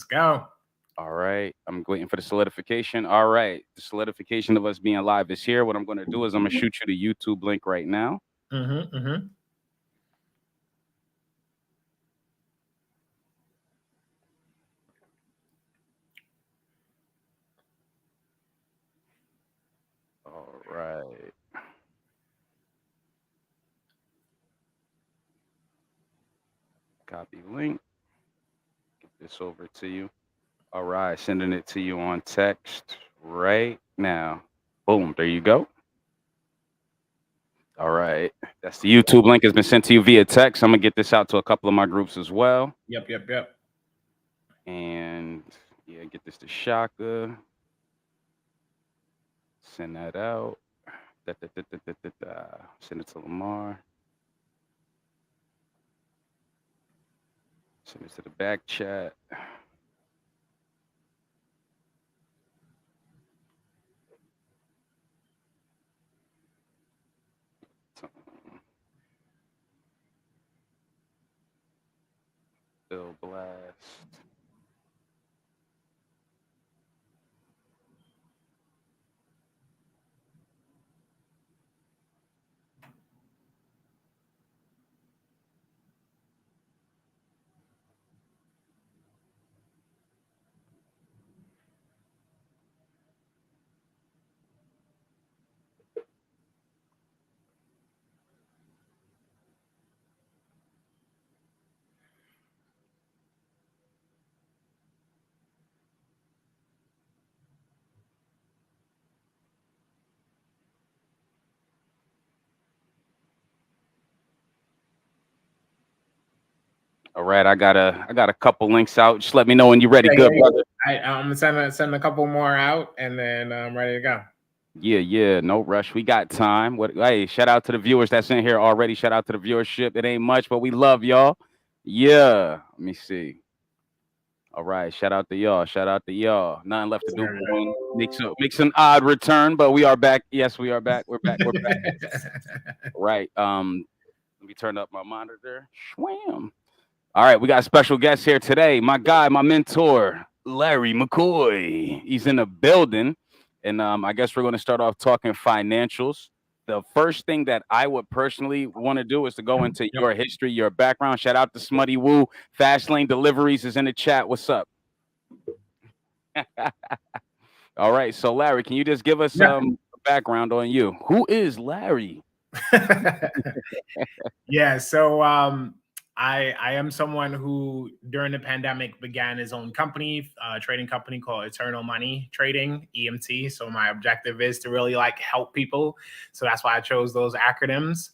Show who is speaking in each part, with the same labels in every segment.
Speaker 1: go.
Speaker 2: All right. I'm waiting for the solidification. All right. The solidification of us being live is here. What I'm going to do is I'm going to shoot you the YouTube link right now.
Speaker 1: Mm-hmm.
Speaker 2: All right. Copy link. Get this over to you. All right. Sending it to you on text right now. Boom. There you go. All right. That's the YouTube link has been sent to you via text. I'm going to get this out to a couple of my groups as well.
Speaker 1: Yep.
Speaker 2: And yeah, get this to Shaka. Send that out. Send it to Lamar. Send it to the back chat. Bill Blast. All right, I got a couple links out. Just let me know when you're ready. Good, brother.
Speaker 1: I'm gonna send a couple more out, and then I'm ready to go.
Speaker 2: Yeah, no rush. We got time. What? Hey, shout out to the viewers that's in here already. Shout out to the viewership. It ain't much, but we love y'all. Yeah. Let me see. All right. Shout out to y'all. Shout out to y'all. Nothing left to do but win. Makes an odd return, but we are back. Yes, we are back. We're back. We're back. Right. Let me turn up my monitor. Swam. All right, we got a special guest here today. My guy, my mentor, Larry McCoy. He's in the building. And I guess we're going to start off talking financials. The first thing that I would personally want to do is to go into your history, your background. Shout out to Smutty Woo. Fast Lane Deliveries is in the chat. What's up? All right. So, Larry, can you just give us some background on you? Who is Larry?
Speaker 1: Yeah. So I am someone who during the pandemic began his own company, trading company called Eternal Money Trading, EMT. So my objective is to really like help people. So that's why I chose those acronyms.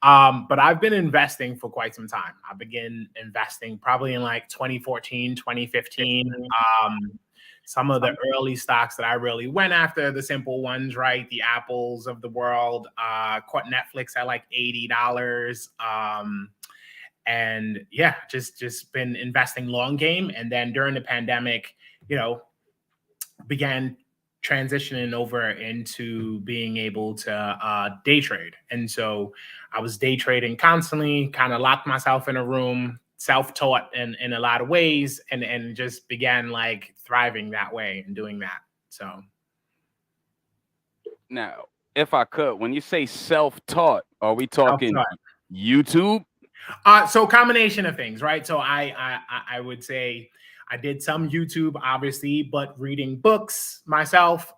Speaker 1: But I've been investing for quite some time. I began investing probably in like 2014, 2015. Some of the early stocks that I really went after, the simple ones, right? The Apples of the world, caught Netflix at like $80. And yeah, just been investing long game. And then during the pandemic, began transitioning over into being able to day trade. And so I was day trading constantly, kind of locked myself in a room, self-taught in a lot of ways, and just began like thriving that way and doing that. So
Speaker 2: now, if I could, when you say self-taught, are we talking YouTube?
Speaker 1: So combination of things, right? So I would say I did some YouTube, obviously, but reading books myself,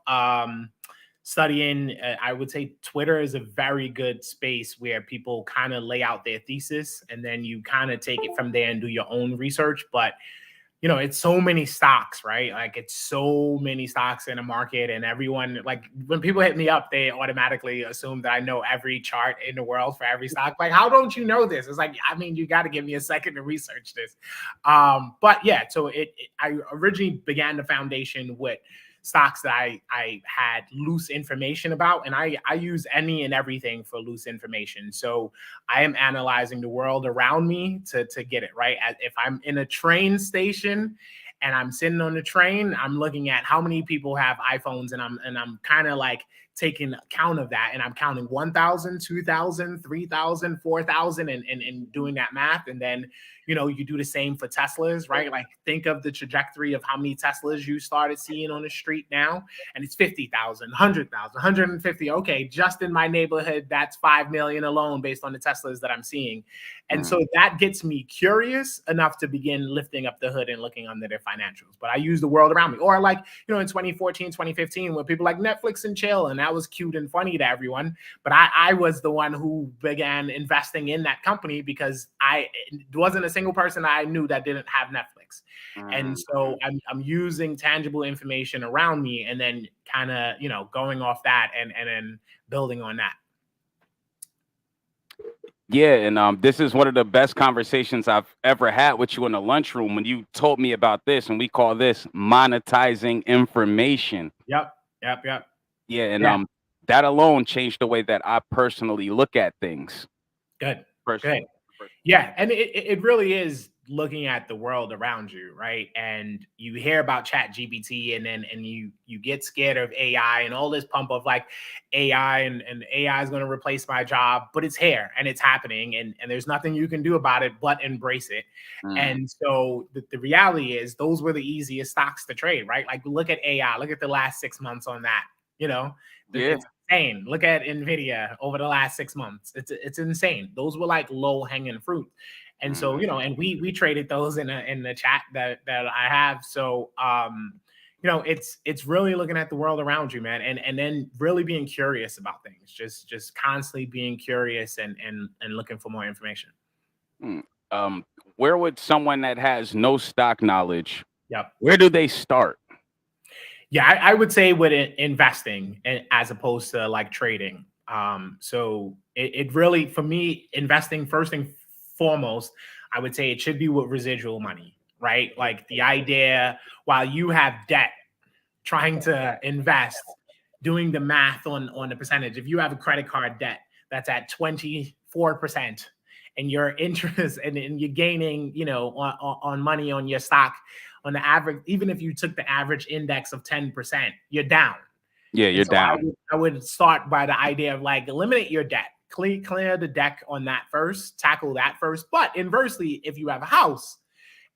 Speaker 1: studying. I would say Twitter is a very good space where people kind of lay out their thesis, and then you kind of take it from there and do your own research. But it's so many stocks, right? Like it's so many stocks in a market, and everyone, like when people hit me up, they automatically assume that I know every chart in the world for every stock. Like, how don't you know this? It's like, I mean, you got to give me a second to research this. But yeah, so I originally began the foundation with stocks that I had loose information about, and I use any and everything for loose information. So I am analyzing the world around me to get it right. If I'm in a train station and I'm sitting on the train, I'm looking at how many people have iPhones, and I'm kind of like taking account of that, and I'm counting 1,000, 2,000, 3,000, 4,000, and doing that math. And then, you do the same for Teslas, right? Like, think of the trajectory of how many Teslas you started seeing on the street now, and it's 50,000, 100,000, 150. Okay, just in my neighborhood, that's 5 million alone based on the Teslas that I'm seeing. And so that gets me curious enough to begin lifting up the hood and looking under their financials. But I use the world around me. Or like, in 2014, 2015, where people like Netflix and chill, and that was cute and funny to everyone. But I was the one who began investing in that company because it wasn't a single person I knew that didn't have Netflix. And so I'm using tangible information around me and then kind of, going off that and then building on that.
Speaker 2: Yeah, and this is one of the best conversations I've ever had with you in the lunchroom when you told me about this, and we call this monetizing information.
Speaker 1: Yep.
Speaker 2: Yeah, and that alone changed the way that I personally look at things.
Speaker 1: Good.
Speaker 2: Personally.
Speaker 1: Yeah, and it really is looking at the world around you, right? And you hear about Chat GPT, and you get scared of AI and all this pump of like AI and AI is going to replace my job, but it's here and it's happening, and there's nothing you can do about it but embrace it. And so the reality is those were the easiest stocks to trade, right? Like, look at AI, look at the last 6 months on that, It's insane. Look at Nvidia over the last 6 months. It's insane. Those were like low hanging fruit. And so, and we traded those in the chat that I have. So, it's really looking at the world around you, man, and then really being curious about things, just constantly being curious and looking for more information.
Speaker 2: Where would someone that has no stock knowledge,
Speaker 1: Yep.
Speaker 2: where do they start?
Speaker 1: Yeah, I would say with investing as opposed to like trading. So it really, for me, investing first and foremost, I would say it should be with residual money, right? Like the idea, while you have debt, trying to invest, doing the math on the percentage. If you have a credit card debt that's at 24% and your interest and you're gaining, on money on your stock, on the average, even if you took the average index of 10%, you're down.
Speaker 2: Yeah, you're down.
Speaker 1: I would start by the idea of like eliminate your debt, clear the deck on that first, tackle that first. But inversely, if you have a house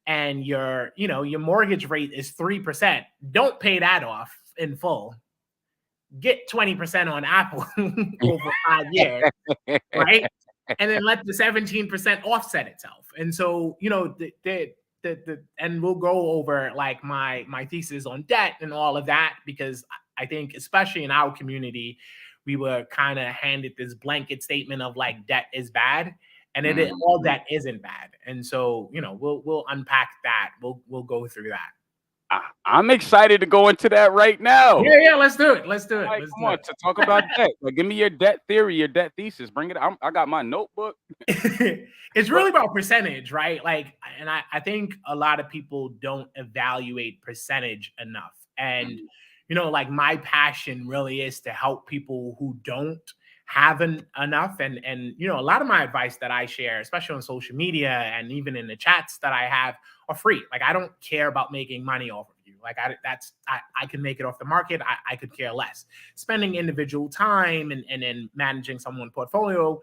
Speaker 1: and your mortgage rate is 3%, don't pay that off in full. Get 20% on Apple over 5 years, right? And then let the 17% offset itself. And so, and we'll go over like my thesis on debt and all of that, because I think especially in our community, we were kind of handed this blanket statement of like debt is bad, and all debt isn't bad. And so, we'll unpack that. We'll go through that.
Speaker 2: I'm excited to go into that right now.
Speaker 1: Yeah, let's do it.
Speaker 2: Right, come on, to talk about debt. Like, give me your debt theory, your debt thesis. Bring it. I got my notebook.
Speaker 1: It's really about percentage, right? Like, and I think a lot of people don't evaluate percentage enough. And like my passion really is to help people who don't have enough. And a lot of my advice that I share, especially on social media and even in the chats that I have, are free. Like, I don't care about making money off of you. Like, I can make it off the market. I could care less. Spending individual time and then managing someone's portfolio,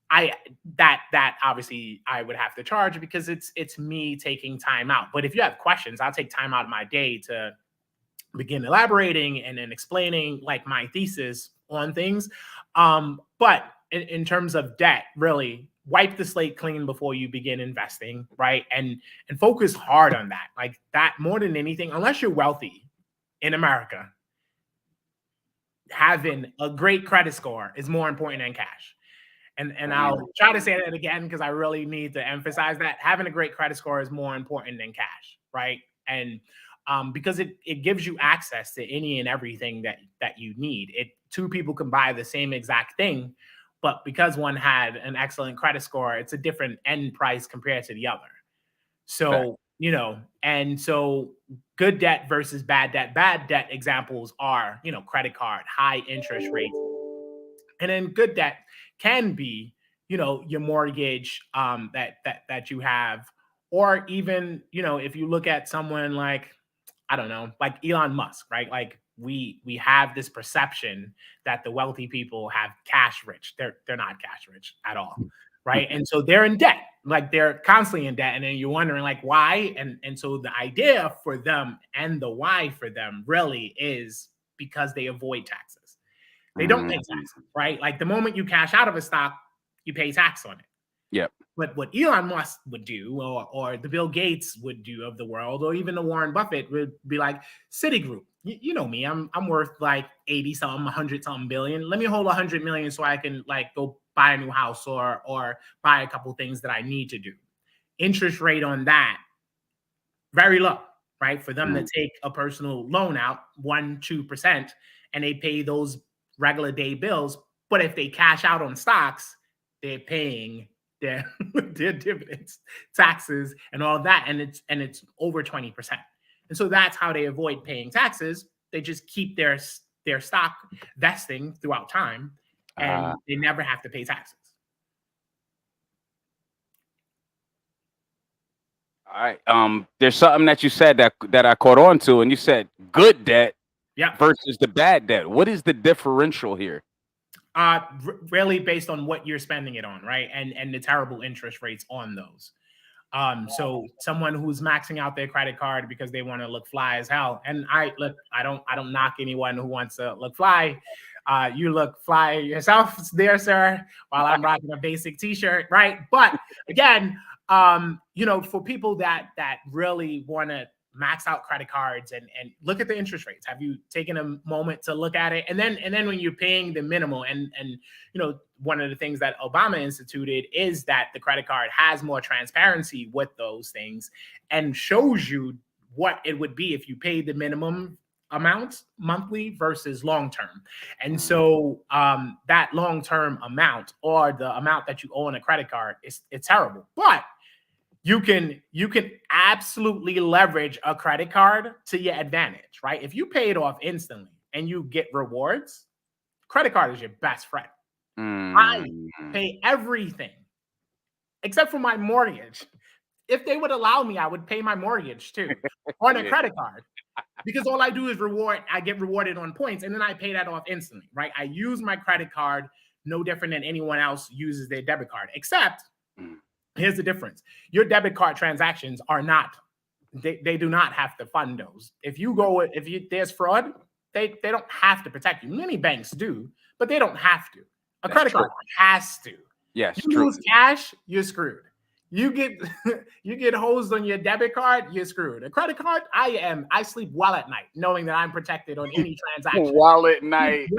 Speaker 1: that obviously I would have to charge because it's me taking time out. But if you have questions, I'll take time out of my day to begin elaborating and then explaining like my thesis on things. But in terms of debt, really wipe the slate clean before you begin investing, right? And focus hard on that. Like that more than anything, unless you're wealthy in America, having a great credit score is more important than cash. And I'll try to say that again because I really need to emphasize that having a great credit score is more important than cash, right? And because it gives you access to any and everything that you need. Two people can buy the same exact thing, but because one had an excellent credit score, it's a different end price compared to the other. So, and so good debt versus bad debt. Bad debt examples are, credit card, high interest rates. And then good debt can be, your mortgage that you have, or even, if you look at someone like, I don't know, like Elon Musk, right? Like we have this perception that the wealthy people have cash rich. They're not cash rich at all, right? And so they're in debt, like they're constantly in debt, and then you're wondering like why. And so the idea for them and the why for them really is because they avoid taxes. They don't pay taxes, right? Like the moment you cash out of a stock, you pay tax on it.
Speaker 2: Yep.
Speaker 1: But what Elon Musk would do, or the Bill Gates would do of the world, or even the Warren Buffett would be like, Citigroup. You know me, I'm worth like 80 something, 100 something billion. Let me hold 100 million so I can like go buy a new house or buy a couple things that I need to do. Interest rate on that very low, right? For them to take a personal loan out 1-2%, and they pay those regular day bills. But if they cash out on stocks, they're paying their dividends, taxes, and all that, and it's over 20%. And so that's how they avoid paying taxes. They just keep their stock vesting throughout time, and they never have to pay taxes.
Speaker 2: All right. There's something that you said that I caught on to, and you said good debt versus the bad debt. What is the differential here?
Speaker 1: Really based on what you're spending it on, right? And the terrible interest rates on those. So someone who's maxing out their credit card because they want to look fly as hell. And I don't knock anyone who wants to look fly. You look fly yourself there, sir, while I'm rocking a basic t-shirt, right? But again, for people that really want to max out credit cards and look at the interest rates. Have you taken a moment to look at it? And then when you're paying the minimal, and one of the things that Obama instituted is that the credit card has more transparency with those things and shows you what it would be if you paid the minimum amount monthly versus long term. And so that long term amount, or the amount that you owe on a credit card, it's terrible. But you can absolutely leverage a credit card to your advantage, right? If you pay it off instantly and you get rewards, credit card is your best friend. I pay everything except for my mortgage. If they would allow me, I would pay my mortgage too on a credit card, because all I do is I get rewarded on points, and then I pay that off instantly, right? I use my credit card no different than anyone else uses their debit card, except here's the difference. Your debit card transactions are not, they do not have to fund those. If there's fraud, they don't have to protect you. Many banks do, but they don't have to. A credit card has to.
Speaker 2: Yes,
Speaker 1: you lose cash, you're screwed. You get hosed on your debit card, you're screwed. A credit card, I sleep well at night, knowing that I'm protected on any transaction.
Speaker 2: Well at night.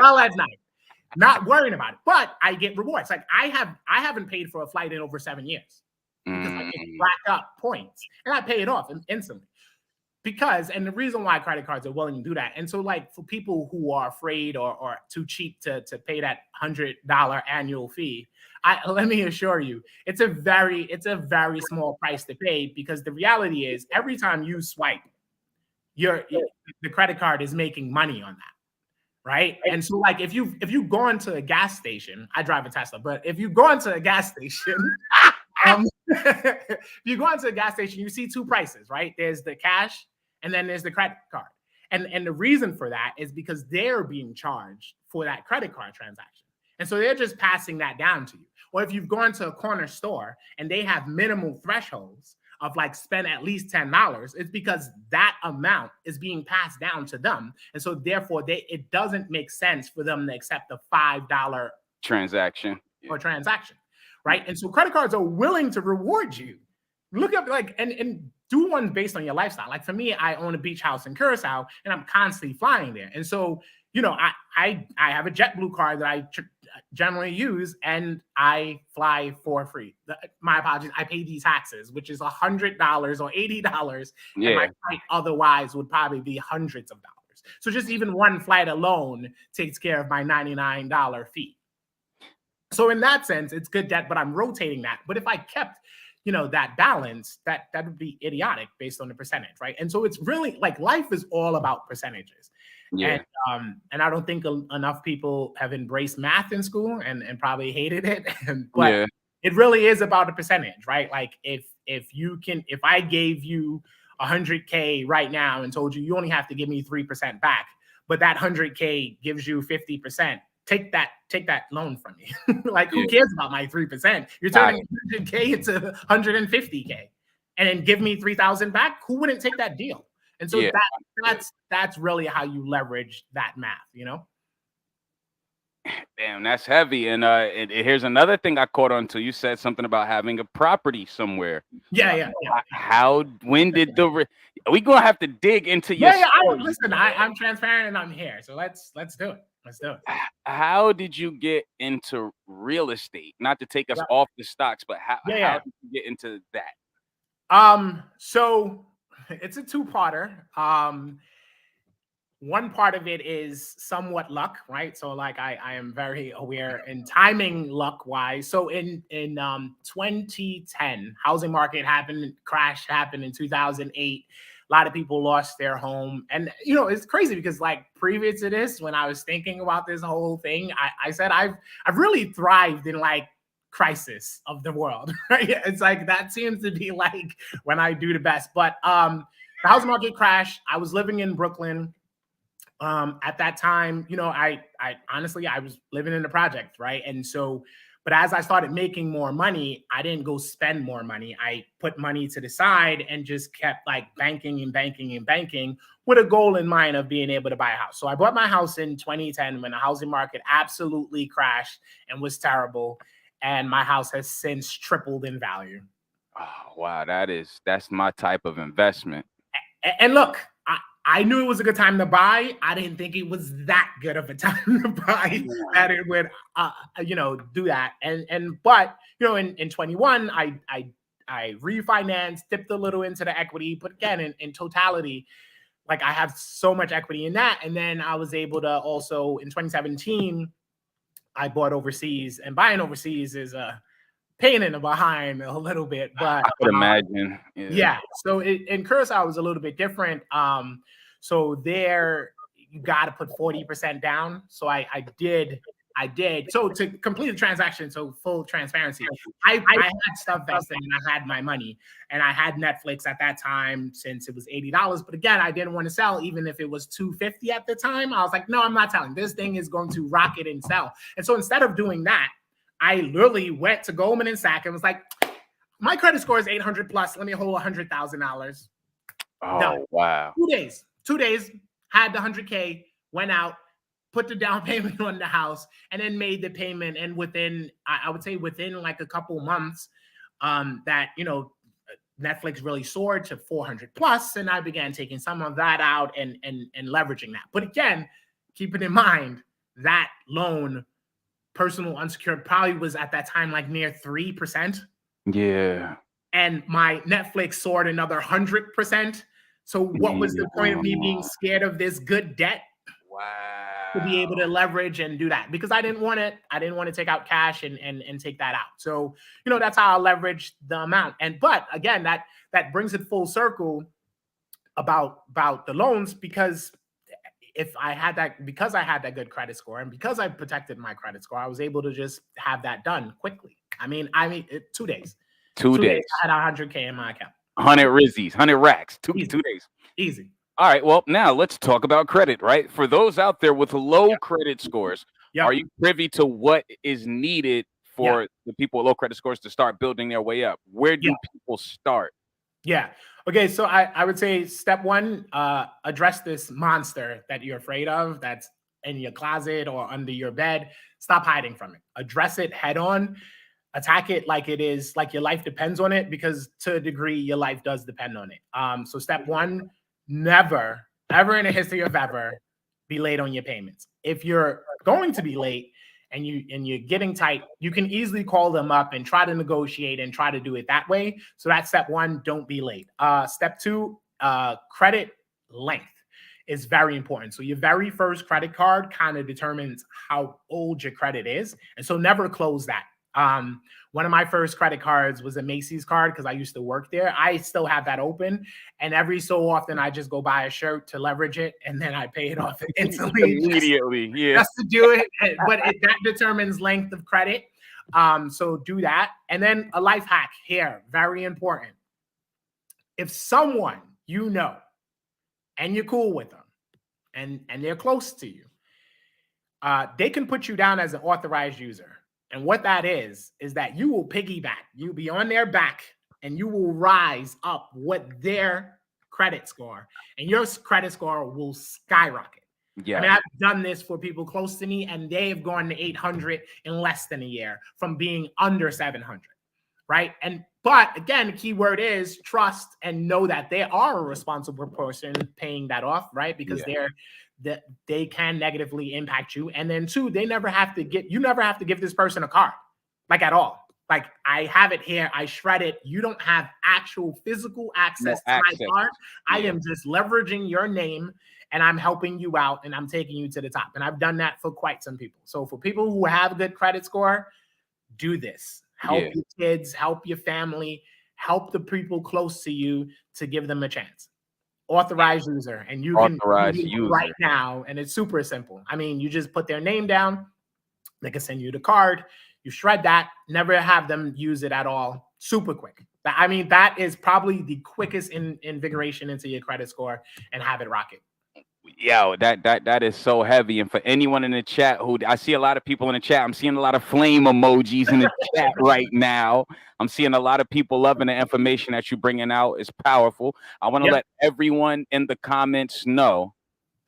Speaker 1: Not worrying about it. But I get rewards. Like I haven't paid for a flight in over 7 years because I can rack up points, and I pay it off instantly. And the reason why credit cards are willing to do that. And so, like, for people who are afraid or too cheap to pay that $100 annual fee, let me assure you, it's a very small price to pay, because the reality is every time you swipe, the credit card is making money on that. Right. And so, like, if you go into a gas station, I drive a Tesla, but if you go into a gas station, if you go into a gas station, you see two prices, right? There's the cash, and then there's the credit card. And the reason for that is because they're being charged for that credit card transaction. And so they're just passing that down to you. Or if you've gone to a corner store and they have minimal thresholds of like spend at least $10, it's because that amount is being passed down to them. And so therefore it doesn't make sense for them to accept a $5
Speaker 2: transaction.
Speaker 1: Right? And so credit cards are willing to reward you. Look up and do one based on your lifestyle. Like for me, I own a beach house in Curacao, and I'm constantly flying there. And so, I have a JetBlue card that I generally use, and I fly for free. My apologies, I pay these taxes, which is $100 or $80. Yeah. And my flight otherwise would probably be hundreds of dollars. So just even one flight alone takes care of my $99 fee. So in that sense, it's good debt, but I'm rotating that. But if I kept, that balance, that would be idiotic based on the percentage, right? And so it's really like life is all about percentages. Yeah. And I don't think enough people have embraced math in school and probably hated it. But it really is about a percentage, right? Like if I gave you 100K right now and told you only have to give me 3% back, but that 100K gives you 50%. Take that loan from me. Like, who cares about my 3%? You're turning 100K into 150K, and then give me 3,000 back. Who wouldn't take that deal? And so that's really how you leverage that math, you know?
Speaker 2: Damn, that's heavy. And here's another thing I caught on to. You said something about having a property somewhere.
Speaker 1: Yeah.
Speaker 2: When did we gonna have to dig into your
Speaker 1: Listen, I'm transparent and I'm here. So let's do it. Let's do it.
Speaker 2: How did you get into real estate? Not to take us off the stocks, but how did you get into that?
Speaker 1: So it's a two-parter. One part of it is somewhat luck, right? So like I am very aware in timing luck wise. So in 2010, housing market crash happened in 2008. A lot of people lost their home. And, you know, it's crazy because like previous to this, when I was thinking about this whole thing, I said, I've really thrived in like crisis of the world, right? It's like, that seems to be like when I do the best. But the housing market crashed. I was living in Brooklyn. At that time, you know, I honestly, I was living in the project, right? And so, but as I started making more money, I didn't go spend more money. I put money to the side and just kept like banking with a goal in mind of being able to buy a house. So I bought my house in 2010 when the housing market absolutely crashed and was terrible. And my house has since tripled in value.
Speaker 2: Oh, wow. That's my type of investment.
Speaker 1: And look, I knew it was a good time to buy. I didn't think it was that good of a time to buy that it would, you know, do that. But you know, in 21, I refinanced, dipped a little into the equity, but again, in totality, like I have so much equity in that. And then I was able to also in 2017, I bought overseas, and buying overseas is a pain in the behind a little bit, but
Speaker 2: I could imagine.
Speaker 1: Yeah. So in Curacao, it was a little bit different. So there you got to put 40% down. So I did. So to complete the transaction, so full transparency, I had stuff vested and I had my money, and I had Netflix at that time since it was $80. But again, I didn't want to sell, even if it was $250 at the time. I was like, no, I'm not selling. This thing is going to rocket and sell. And so instead of doing that, I literally went to Goldman and Sachs and was like, my credit score is 800 plus. Let me hold $100,000.
Speaker 2: Oh,
Speaker 1: done.
Speaker 2: Wow.
Speaker 1: 2 days, had the 100K, went out, put the down payment on the house, and then made the payment. And within, I would say within like a couple months, that, you know, Netflix really soared to 400 plus. And I began taking some of that out and leveraging that. But again, keeping in mind that loan, personal unsecured, probably was at that time like near 3%.
Speaker 2: Yeah.
Speaker 1: And my Netflix soared another 100%. So what was the point of me being scared of this good debt?
Speaker 2: Wow.
Speaker 1: To be able to leverage and do that, because I didn't want it. I didn't want to take out cash and take that out. So, you know, that's how I leverage the amount. But again, that brings it full circle about the loans, because if I had that, because I had that good credit score and because I protected my credit score, I was able to just have that done quickly. I mean, 2 days.
Speaker 2: 2 days.
Speaker 1: I had 100K in my account.
Speaker 2: 100 Rizzies, 100 racks, two days.
Speaker 1: Easy.
Speaker 2: All right. Well, now let's talk about credit, right? For those out there with low credit scores, are you privy to what is needed for the people with low credit scores to start building their way up? Where do people start?
Speaker 1: Yeah. Okay. So I would say step one, address this monster that you're afraid of, that's in your closet or under your bed. Stop hiding from it. Address it head on. Attack it like it is, like your life depends on it, because to a degree, your life does depend on it. So step one, never, ever in the history of ever, be late on your payments. If you're going to be late and you're getting tight, you can easily call them up and try to negotiate and try to do it that way. So that's step one, don't be late. Step two, credit length is very important. So your very first credit card kind of determines how old your credit is. And so never close that. One of my first credit cards was a Macy's card because I used to work there. I still have that open, and every so often I just go buy a shirt to leverage it, and then I pay it off instantly,
Speaker 2: immediately,
Speaker 1: just to do it. But that determines length of credit. So do that. And then a life hack here, very important. If someone you know and you're cool with them and they're close to you, they can put you down as an authorized user. And what that is that you will piggyback, you'll be on their back, and you will rise up what their credit score, and your credit score will skyrocket.
Speaker 2: Yeah.
Speaker 1: I mean, I've done this for people close to me, and they have gone to 800 in less than a year from being under 700, right? But again, the key word is trust and know that they are a responsible person paying that off, right? Because that they can negatively impact you. And then two, you never have to give this person a card, like at all. Like, I have it here, I shred it. You don't have actual physical access to my card. I am just leveraging your name, and I'm helping you out, and I'm taking you to the top. And I've done that for quite some people. So for people who have a good credit score, do this. Help your kids, help your family, help the people close to you to give them a chance. Authorized user, and you can right now, and it's super simple. I mean, you just put their name down, they can send you the card, you shred that, never have them use it at all. Super quick. I mean, that is probably the quickest invigoration into your credit score, and have it rocket.
Speaker 2: Yo, that is so heavy. And for anyone in the chat who, I see a lot of people in the chat. I'm seeing a lot of flame emojis in the chat right now. I'm seeing a lot of people loving the information that you're bringing out. It's powerful. I want to let everyone in the comments know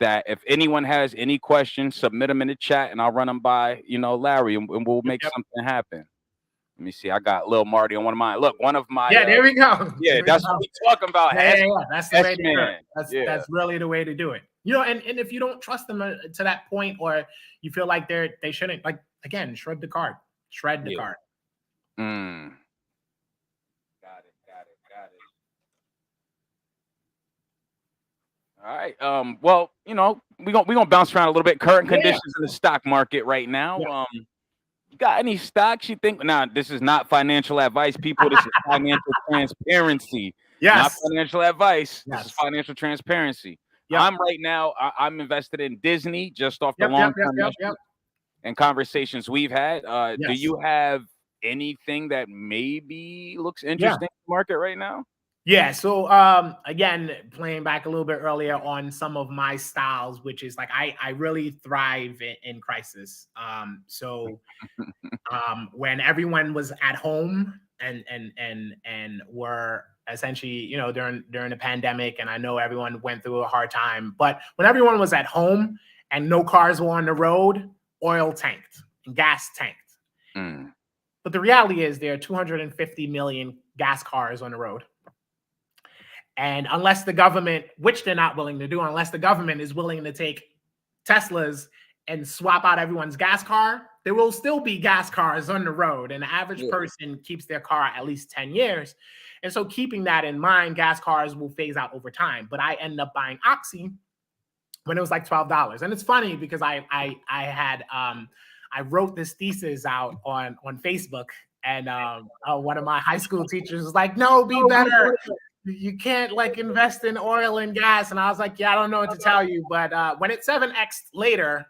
Speaker 2: that if anyone has any questions, submit them in the chat, and I'll run them by, Larry, and we'll make something happen. Let me see. I got Lil Marty on one of mine. Look, one of my
Speaker 1: there we go.
Speaker 2: Yeah, that's what we're talking about.
Speaker 1: That's the way to do it. That's really the way to do it. And if you don't trust them to that point, or you feel like they shouldn't, like, again, shred the card. Shred the card.
Speaker 2: Got it. All right. Well, we're gonna bounce around a little bit. Current conditions in the stock market right now. You got any stocks you think? Now, this is not financial advice, people. This is financial transparency. Not financial advice. This is financial transparency. I'm right now, I'm invested in Disney just off the long-term and conversations we've had. Do you have anything that maybe looks interesting in the market right now?
Speaker 1: Yeah. So again, playing back a little bit earlier on some of my styles, which is like I really thrive in crisis. So when everyone was at home and were essentially, during the pandemic, and I know everyone went through a hard time, but when everyone was at home and no cars were on the road, oil tanked and gas tanked. But the reality is there are 250 million gas cars on the road. And unless the government, which they're not willing to do, unless the government is willing to take Teslas and swap out everyone's gas car, there will still be gas cars on the road. And the average person keeps their car at least 10 years. And so keeping that in mind, gas cars will phase out over time. But I ended up buying Oxy when it was like $12. And it's funny because I wrote this thesis out on Facebook, and one of my high school teachers was like, "No, be better. You can't like invest in oil and gas." And I was like, "Yeah, I don't know what to tell you." But when it 7x later,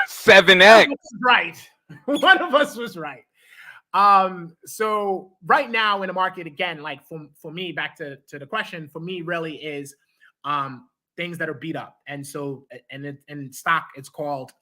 Speaker 2: 7x,
Speaker 1: right? One of us was right. So right now in the market, again, like for me, back to the question, for me really is things that are beat up. And so in stock, it's called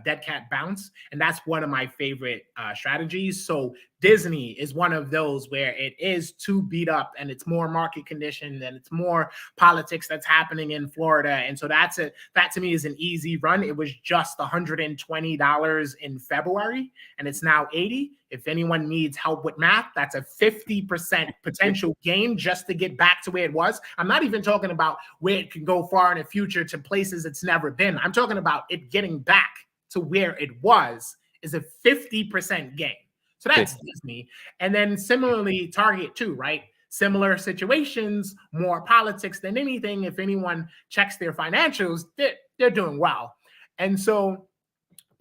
Speaker 1: dead cat bounce, and that's one of my favorite strategies. So Disney is one of those where it is too beat up, and it's more market conditioned, and it's more politics that's happening in Florida. And so that to me is an easy run. It was just $120 in February, and it's now $80. If anyone needs help with math, that's a 50% potential gain just to get back to where it was. I'm not even talking about where it can go far in the future to places it's never been. I'm talking about it getting back to where it was is a 50% gain. So that's Disney. And then similarly, Target too, right? Similar situations, more politics than anything. If anyone checks their financials, they're doing well. And so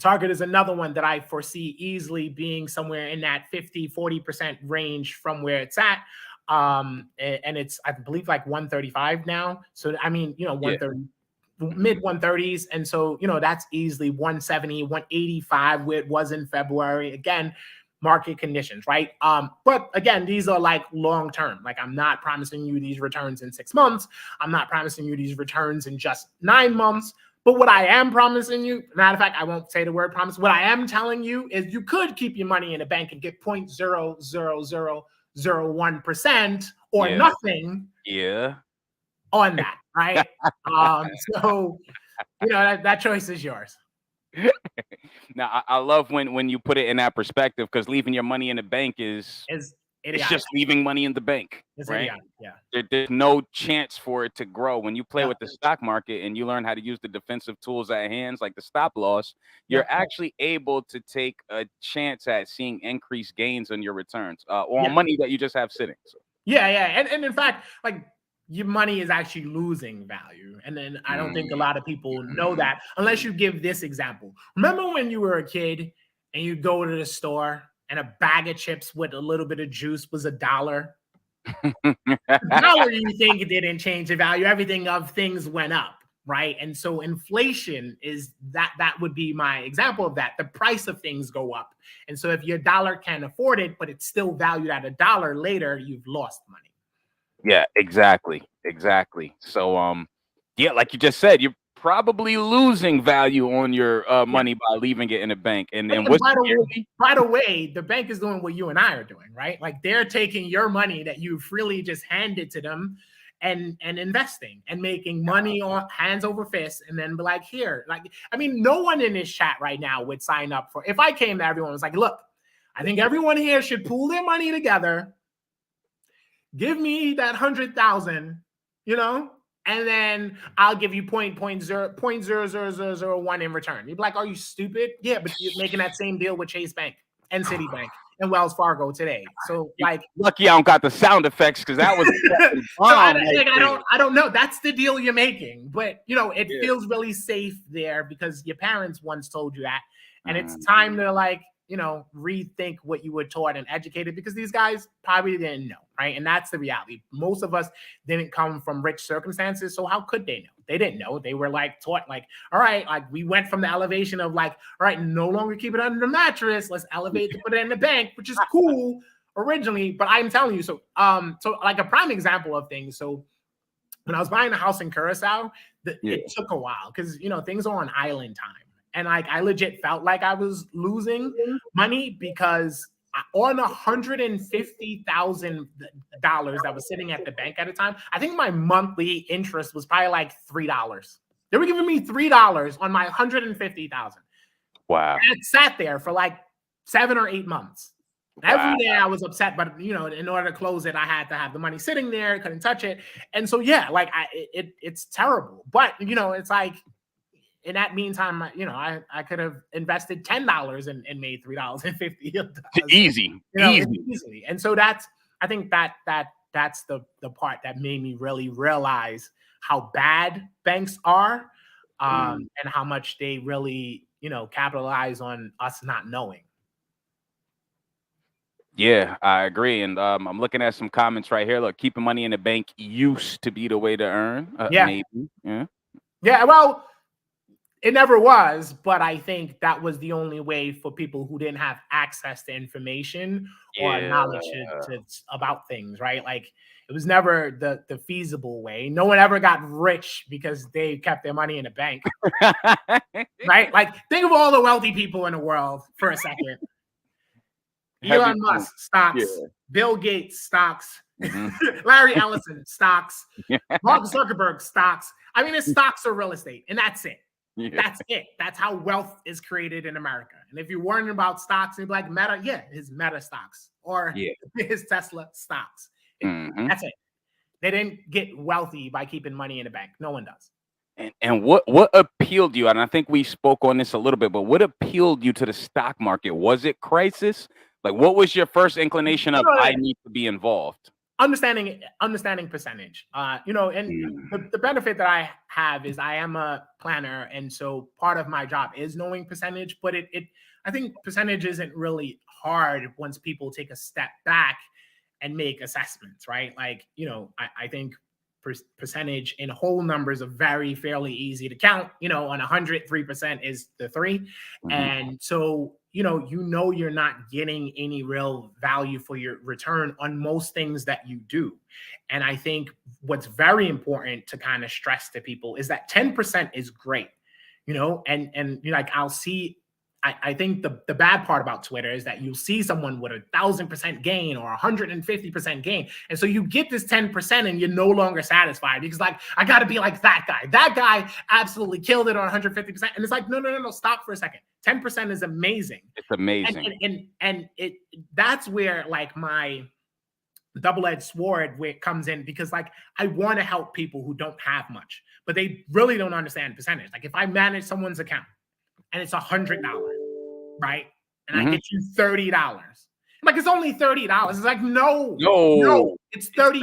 Speaker 1: Target is another one that I foresee easily being somewhere in that 50-40% range from where it's at. And it's, I believe, like 135 now. So, I mean, 130, mid 130s. And so, that's easily 170, 185 where it was in February. Again, market conditions, right? But again, these are like long term. Like I'm not promising you these returns in 6 months. I'm not promising you these returns in just 9 months. But what I am promising you, matter of fact, I won't say the word promise. What I am telling you is you could keep your money in a bank and get 0.00001% or nothing on that, right? So, that choice is yours.
Speaker 2: Now, I love when you put it in that perspective, because leaving your money in the bank is
Speaker 1: idiotic.
Speaker 2: It's just leaving money in the bank,
Speaker 1: It's
Speaker 2: right?
Speaker 1: idiotic. Yeah.
Speaker 2: There's no chance for it to grow. When you play
Speaker 1: Yeah.
Speaker 2: with the stock market and you learn how to use the defensive tools at hands, like the stop loss, you're actually able to take a chance at seeing increased gains on your returns or on money that you just have sitting. So.
Speaker 1: Yeah. And in fact, like your money is actually losing value. And then I don't think a lot of people know that unless you give this example. Remember when you were a kid and you go to the store and a bag of chips with a little bit of juice was $1? $1, you think it didn't change the value. Everything of things went up, right? And so inflation is that would be my example of that. The price of things go up. And so if your dollar can't afford it, but it's still valued at $1 later, you've lost money.
Speaker 2: Yeah, exactly. So, yeah, like you just said, you're probably losing value on your money by leaving it in a bank. And
Speaker 1: by the way, the bank is doing what you and I are doing, right? Like they're taking your money that you freely just handed to them and investing and making money on hands over fists, and then be like, here, like, I mean, no one in this chat right now would sign up for, if I came to everyone and was like, look, I think everyone here should pool their money together. Give me that 100,000, and then I'll give you 0.00001 in return. You'd be like, are you stupid? Yeah, but you're making that same deal with Chase Bank and Citibank and Wells Fargo today. So like,
Speaker 2: lucky I don't got the sound effects because that was
Speaker 1: I don't know. That's the deal you're making, but it feels really safe there because your parents once told you that, and it's time to like rethink what you were taught and educated, because these guys probably didn't know, right? And that's the reality. Most of us didn't come from rich circumstances, so how could they know? They didn't know. They were like taught like, all right, like we went from the elevation of like, all right, no longer keep it under the mattress, let's elevate to put it in the bank, which is cool originally. But I'm telling you, so like a prime example of things. So when I was buying a house in Curacao, it took a while because things are on island time. And like I legit felt like I was losing money because on $150,000 that was sitting at the bank at a time, I think my monthly interest was probably like $3. They were giving me $3 on my $150,000.
Speaker 2: Wow!
Speaker 1: And it sat there for like 7 or 8 months. Every day I was upset, but in order to close it, I had to have the money sitting there, couldn't touch it, and so like it's terrible. But it's like, in that meantime, I could have invested $10 and made $3.50.
Speaker 2: Easy.
Speaker 1: Easily. And so I think that's the part that made me really realize how bad banks are, and how much they really, capitalize on us not knowing.
Speaker 2: Yeah, I agree. And I'm looking at some comments right here. Look, keeping money in the bank used to be the way to earn. Maybe.
Speaker 1: Yeah. Well, it never was, but I think that was the only way for people who didn't have access to information or knowledge about things, right? Like it was never the feasible way. No one ever got rich because they kept their money in a bank, right? Like think of all the wealthy people in the world for a second. Elon Musk, stocks. Bill Gates, stocks. Larry Ellison, stocks. Mark Zuckerberg, stocks. I mean, it's stocks or real estate, and that's it. That's it. That's how wealth is created in America. And if you're worrying about stocks, you'd be like, Meta, his Meta stocks or his Tesla stocks. That's it. They didn't get wealthy by keeping money in the bank. No one does.
Speaker 2: And what appealed you? And I think we spoke on this a little bit, but what appealed you to the stock market? Was it crisis? Like, what was your first inclination of I need to be involved?
Speaker 1: Understanding percentage, and the benefit that I have is I am a planner, and so part of my job is knowing percentage. But I think percentage isn't really hard once people take a step back and make assessments, right? Like I think percentage in whole numbers are fairly easy to count. On 100, 3% is the 3, and so you're not getting any real value for your return on most things that you do. And I think what's very important to kind of stress to people is that 10% is great, and like I'll see. I think the bad part about Twitter is that you'll see someone with 1,000% gain or 150% gain. And so you get this 10% and you're no longer satisfied because like, I got to be like that guy. That guy absolutely killed it on 150%. And it's like, no, stop for a second. 10% is amazing.
Speaker 2: It's amazing.
Speaker 1: And that's where like my double-edged sword where it comes in, because like I want to help people who don't have much, but they really don't understand percentage. Like if I manage someone's account and it's $100, right? And I get you $30. Like it's only $30. It's like no, it's 30%.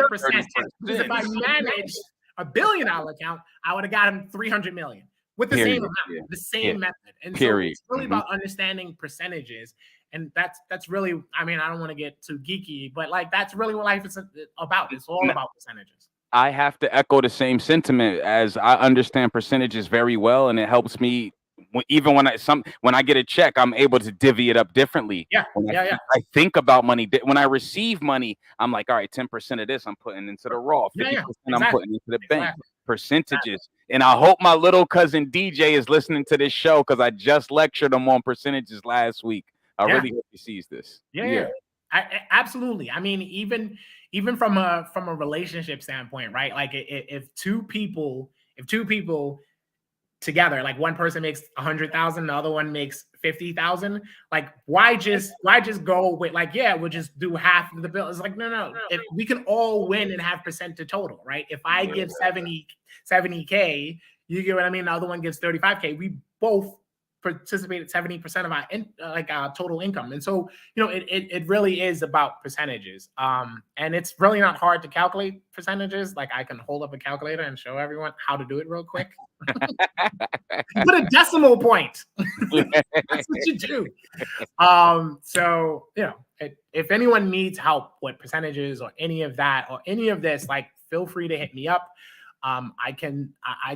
Speaker 1: Because if I managed a $1 billion account, I would have got him 300 million with the same amount, the same method. And so it's really about understanding percentages. And that's really, I mean, I don't want to get too geeky, but like that's really what life is about. It's all about percentages.
Speaker 2: I have to echo the same sentiment, as I understand percentages very well, and it helps me. Even when I get a check, I'm able to divvy it up differently. I think about money. When I receive money, I'm like, all right, 10% of this I'm putting into the Raw, 50% I'm putting into the bank. Percentages. And I hope my little cousin DJ is listening to this show, because I just lectured him on percentages last week. I really hope he sees this.
Speaker 1: Absolutely. I mean, even from a relationship standpoint, right? Like if two people together, like one person makes 100,000, the other one makes 50,000. Like, why just go with like, we'll just do half of the bill. It's like, no. If we can all win and have percent to total, right? If I give 70K, you get what I mean? The other one gives 35K. We both participate at 70% of our total income. And so, it really is about percentages. And it's really not hard to calculate percentages. Like I can hold up a calculator and show everyone how to do it real quick. Put a decimal point. That's what you do. So, if anyone needs help with percentages or any of that or any of this, like feel free to hit me up. I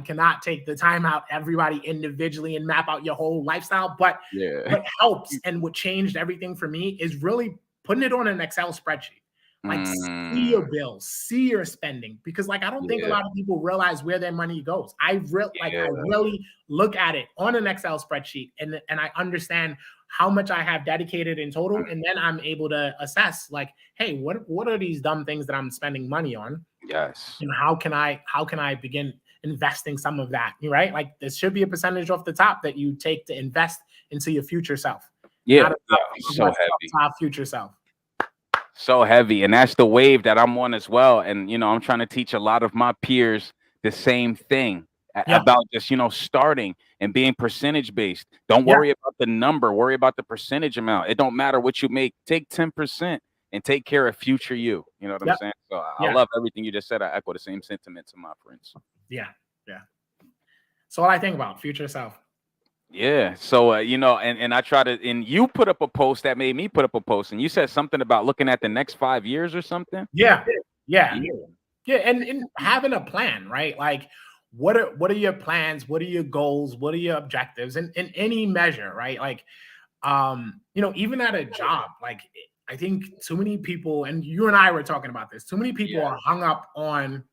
Speaker 1: cannot take the time out everybody individually and map out your whole lifestyle, but what helps and what changed everything for me is really putting it on an Excel spreadsheet. Like see your bills, see your spending, because like I don't think a lot of people realize where their money goes. I really look at it on an Excel spreadsheet and I understand how much I have dedicated in total, and then I'm able to assess like, hey, what are these dumb things that I'm spending money on?
Speaker 2: Yes.
Speaker 1: And how can I begin investing some of that? Right? Like there should be a percentage off the top that you take to invest into your future self.
Speaker 2: So heavy.
Speaker 1: Top future self.
Speaker 2: So heavy. And that's the wave that I'm on as well. And I'm trying to teach a lot of my peers the same thing about just starting and being percentage based. Don't worry about the number, worry about the percentage amount. It don't matter what you make. Take 10% and take care of future you. You know what I'm saying? So I love everything you just said. I echo the same sentiments of my friends.
Speaker 1: Yeah. So what I think about future self.
Speaker 2: Yeah. So, and I try to, and you put up a post that made me put up a post, and you said something about looking at the next 5 years or something.
Speaker 1: Yeah. And having a plan, right? Like what are your plans? What are your goals? What are your objectives? And in any measure, right? Like, even at a job, like I think too many people, and you and I were talking about this, too many people are hung up on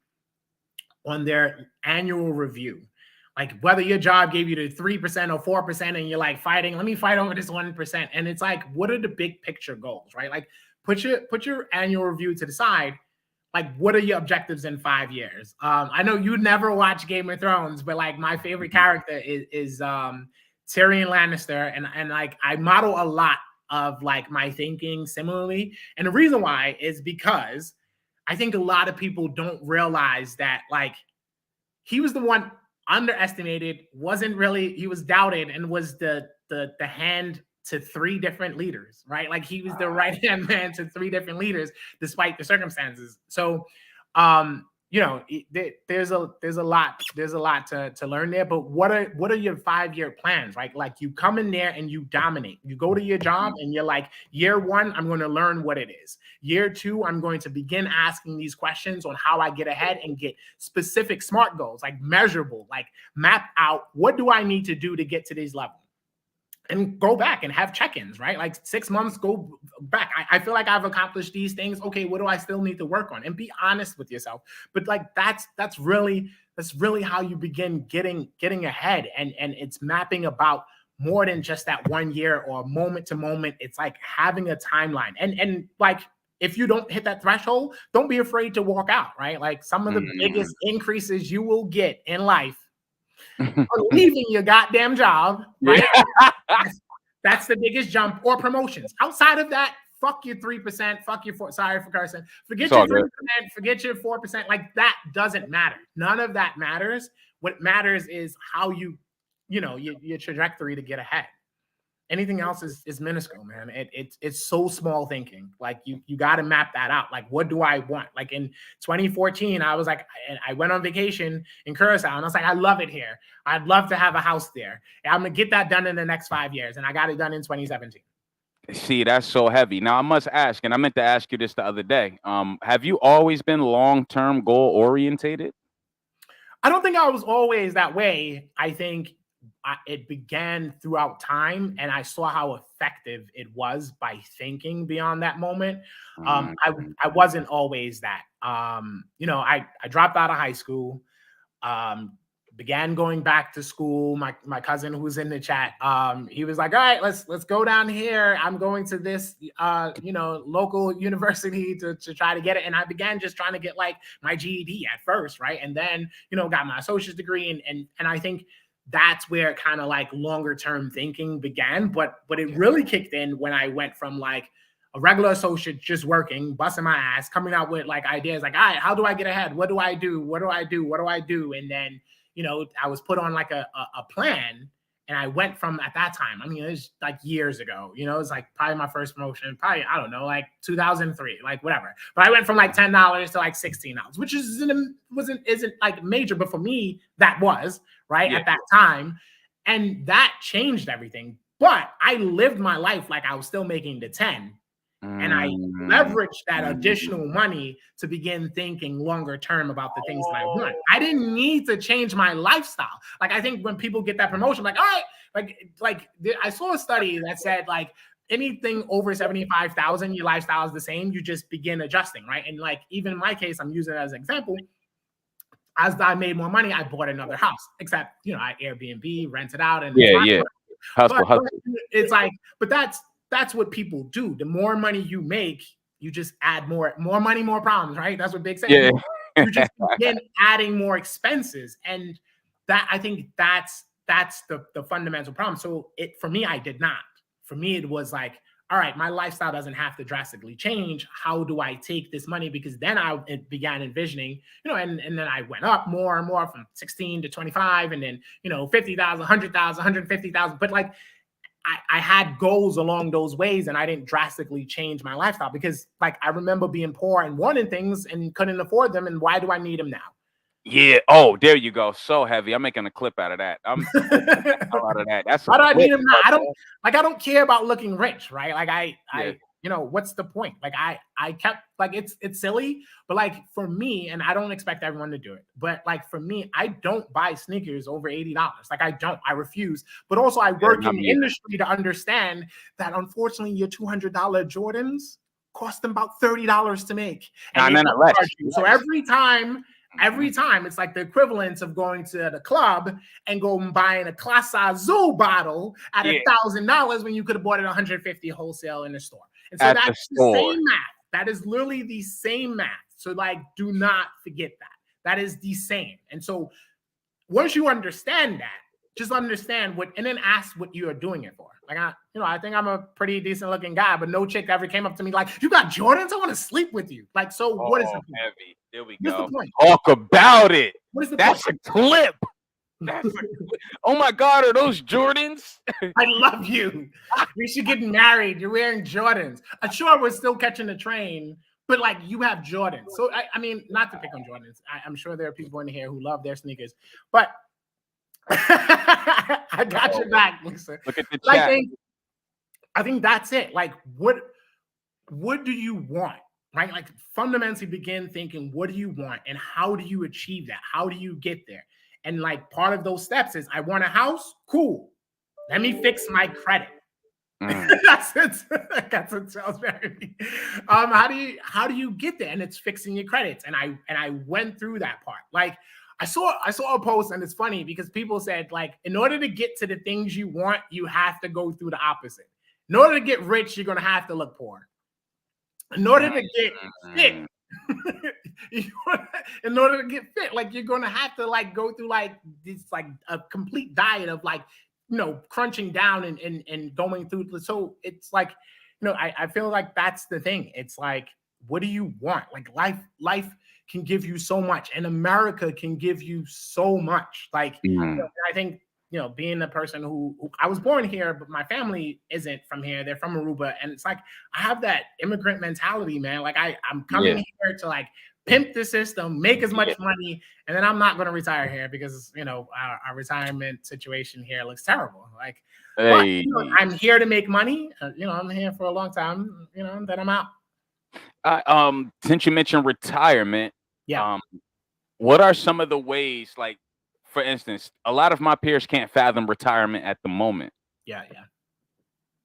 Speaker 1: their annual review. Like whether your job gave you the 3% or 4% and you're like fighting, let me fight over this 1%. And it's like, what are the big picture goals, right? Like put your annual review to the side. Like, what are your objectives in 5 years? I know you never watch Game of Thrones, but like my favorite character is Tyrion Lannister. And like, I model a lot of like my thinking similarly. And the reason why is because I think a lot of people don't realize that like he was the one underestimated, he was doubted and was the hand to 3 different leaders, right? Like he was the right-hand man to 3 different leaders despite the circumstances. So there's a lot to learn there, but what are your 5-year plans, right? Like you come in there and you dominate. You go to your job and you're like, year 1, I'm going to learn what it is. Year 2, I'm going to begin asking these questions on how I get ahead and get specific SMART goals, like measurable, like map out what do I need to do to get to these levels. and go back and have check-ins, right? Like 6 months, go back. I feel like I've accomplished these things. Okay, what do I still need to work on? And be honest with yourself. But like that's really how you begin getting ahead. And it's mapping about more than just that 1 year or moment to moment. It's like having a timeline. And like if you don't hit that threshold, don't be afraid to walk out, right? Like some of the biggest increases you will get in life or leaving your goddamn job, right? That's the biggest jump, or promotions. Outside of that, fuck your 3%, fuck your 4%. Sorry for cursing. Forget your 3%, forget your 4%. Like that doesn't matter. None of that matters. What matters is how your trajectory to get ahead. Anything else is minuscule, man. It's so small thinking. Like you got to map that out. Like, what do I want? Like in 2014, I was like, I went on vacation in Curacao, and I was like, I love it here. I'd love to have a house there. I'm gonna get that done in the next 5 years, and I got it done in 2017.
Speaker 2: See, that's so heavy. Now I must ask, and I meant to ask you this the other day. Have you always been long-term goal orientated?
Speaker 1: I don't think I was always that way. I think it began throughout time, and I saw how effective it was by thinking beyond that moment. I wasn't always that. I dropped out of high school, began going back to school. My cousin who's in the chat, he was like, all right, let's go down here. I'm going to this local university to try to get it. And I began just trying to get like my GED at first, right? And then, got my associate's degree. And I think that's where kind of like longer term thinking began. But it really kicked in when I went from like a regular associate just working, busting my ass, coming out with like ideas like, all right, how do I get ahead? What do I do? What do I do? What do I do? And then, I was put on like a plan, and I went from at that time, I mean, it was like years ago, it was like probably my first promotion, probably, I don't know, like 2003, like whatever. But I went from like $10 to like $16, which isn't like major, but for me, that was right at that time. And that changed everything. But I lived my life like I was still making the 10. And I leveraged that additional money to begin thinking longer term about the things that I want. I didn't need to change my lifestyle. Like, I think when people get that promotion, like, all right, like I saw a study that said like anything over 75,000, your lifestyle is the same. You just begin adjusting, right? And like, even in my case, I'm using it as an example. As I made more money, I bought another house, except, I Airbnb, rent it out. And
Speaker 2: hustle.
Speaker 1: It's like, but that's what people do. The more money you make, you just add more money, more problems, right? That's what Big said.
Speaker 2: Yeah.
Speaker 1: You just begin adding more expenses. And that, I think that's the fundamental problem. So for me, I did not. For me, it was like, all right, my lifestyle doesn't have to drastically change. How do I take this money? Because then I began envisioning, and then I went up more and more from 16 to 25, and then, 50,000, 100,000, 150,000. But like, I had goals along those ways, and I didn't drastically change my lifestyle because, like, I remember being poor and wanting things and couldn't afford them. And why do I need them now?
Speaker 2: Yeah. Oh, there you go. So heavy. I'm making a clip out of that. I'm out of that. That's
Speaker 1: why do I need them now? I don't care about looking rich, right? Like I what's the point? Like I kept like it's silly, but like for me, and I don't expect everyone to do it, but like for me, I don't buy sneakers over $80. Like I refuse. But also I work in the industry to understand that unfortunately your $200 Jordans cost them about $30 to make. And so every time it's like the equivalent of going to the club and going and buying a Class Azul bottle at $1,000 when you could have bought it $150 wholesale in the store. And so that's the same math. That is literally the same math. So like, do not forget that. That is the same. And so once you understand that, just understand and then ask what you are doing it for. Like I think I'm a pretty decent looking guy, but no chick ever came up to me like, you got Jordans? I want to sleep with you. Like, so what is the point?
Speaker 2: Heavy. There we go. Talk about it.
Speaker 1: What is the
Speaker 2: That's
Speaker 1: point?
Speaker 2: a clip. Oh my God, are those Jordans?
Speaker 1: I love you. We should get married. You're wearing Jordans. I'm sure we're still catching the train, but like you have Jordans. So I mean, not to pick on Jordans. I'm sure there are people in here who love their sneakers, but I got your back, Lisa.
Speaker 2: Look at the chat.
Speaker 1: I think that's it. Like, what do you want? Right? Like fundamentally begin thinking, what do you want and how do you achieve that? How do you get there? And like part of those steps is I want a house, cool. Let me fix my credit.
Speaker 2: Mm.
Speaker 1: That's it. That's what Salisbury. How do you get there? And it's fixing your credits. And I went through that part. Like I saw a post, and it's funny because people said, like, in order to get to the things you want, you have to go through the opposite. In order to get rich, you're gonna have to look poor. In order to get fit, in order to get fit, like, you're gonna have to, like, go through, like, this, like, a complete diet of, like, crunching down and going through. So it's like, I feel like that's the thing. It's like, what do you want? Like, life can give you so much, and America can give you so much. Like, I think, being a person who I was born here, but my family isn't from here. They're from Aruba. And it's like, I have that immigrant mentality, man. Like, I'm coming here to, like, pimp the system, make as much money, and then I'm not going to retire here because, our retirement situation here looks terrible. Like, but, I'm here to make money. I'm here for a long time, and then I'm out.
Speaker 2: Since you mentioned retirement, what are some of the ways, like, for instance, a lot of my peers can't fathom retirement at the moment.
Speaker 1: Yeah.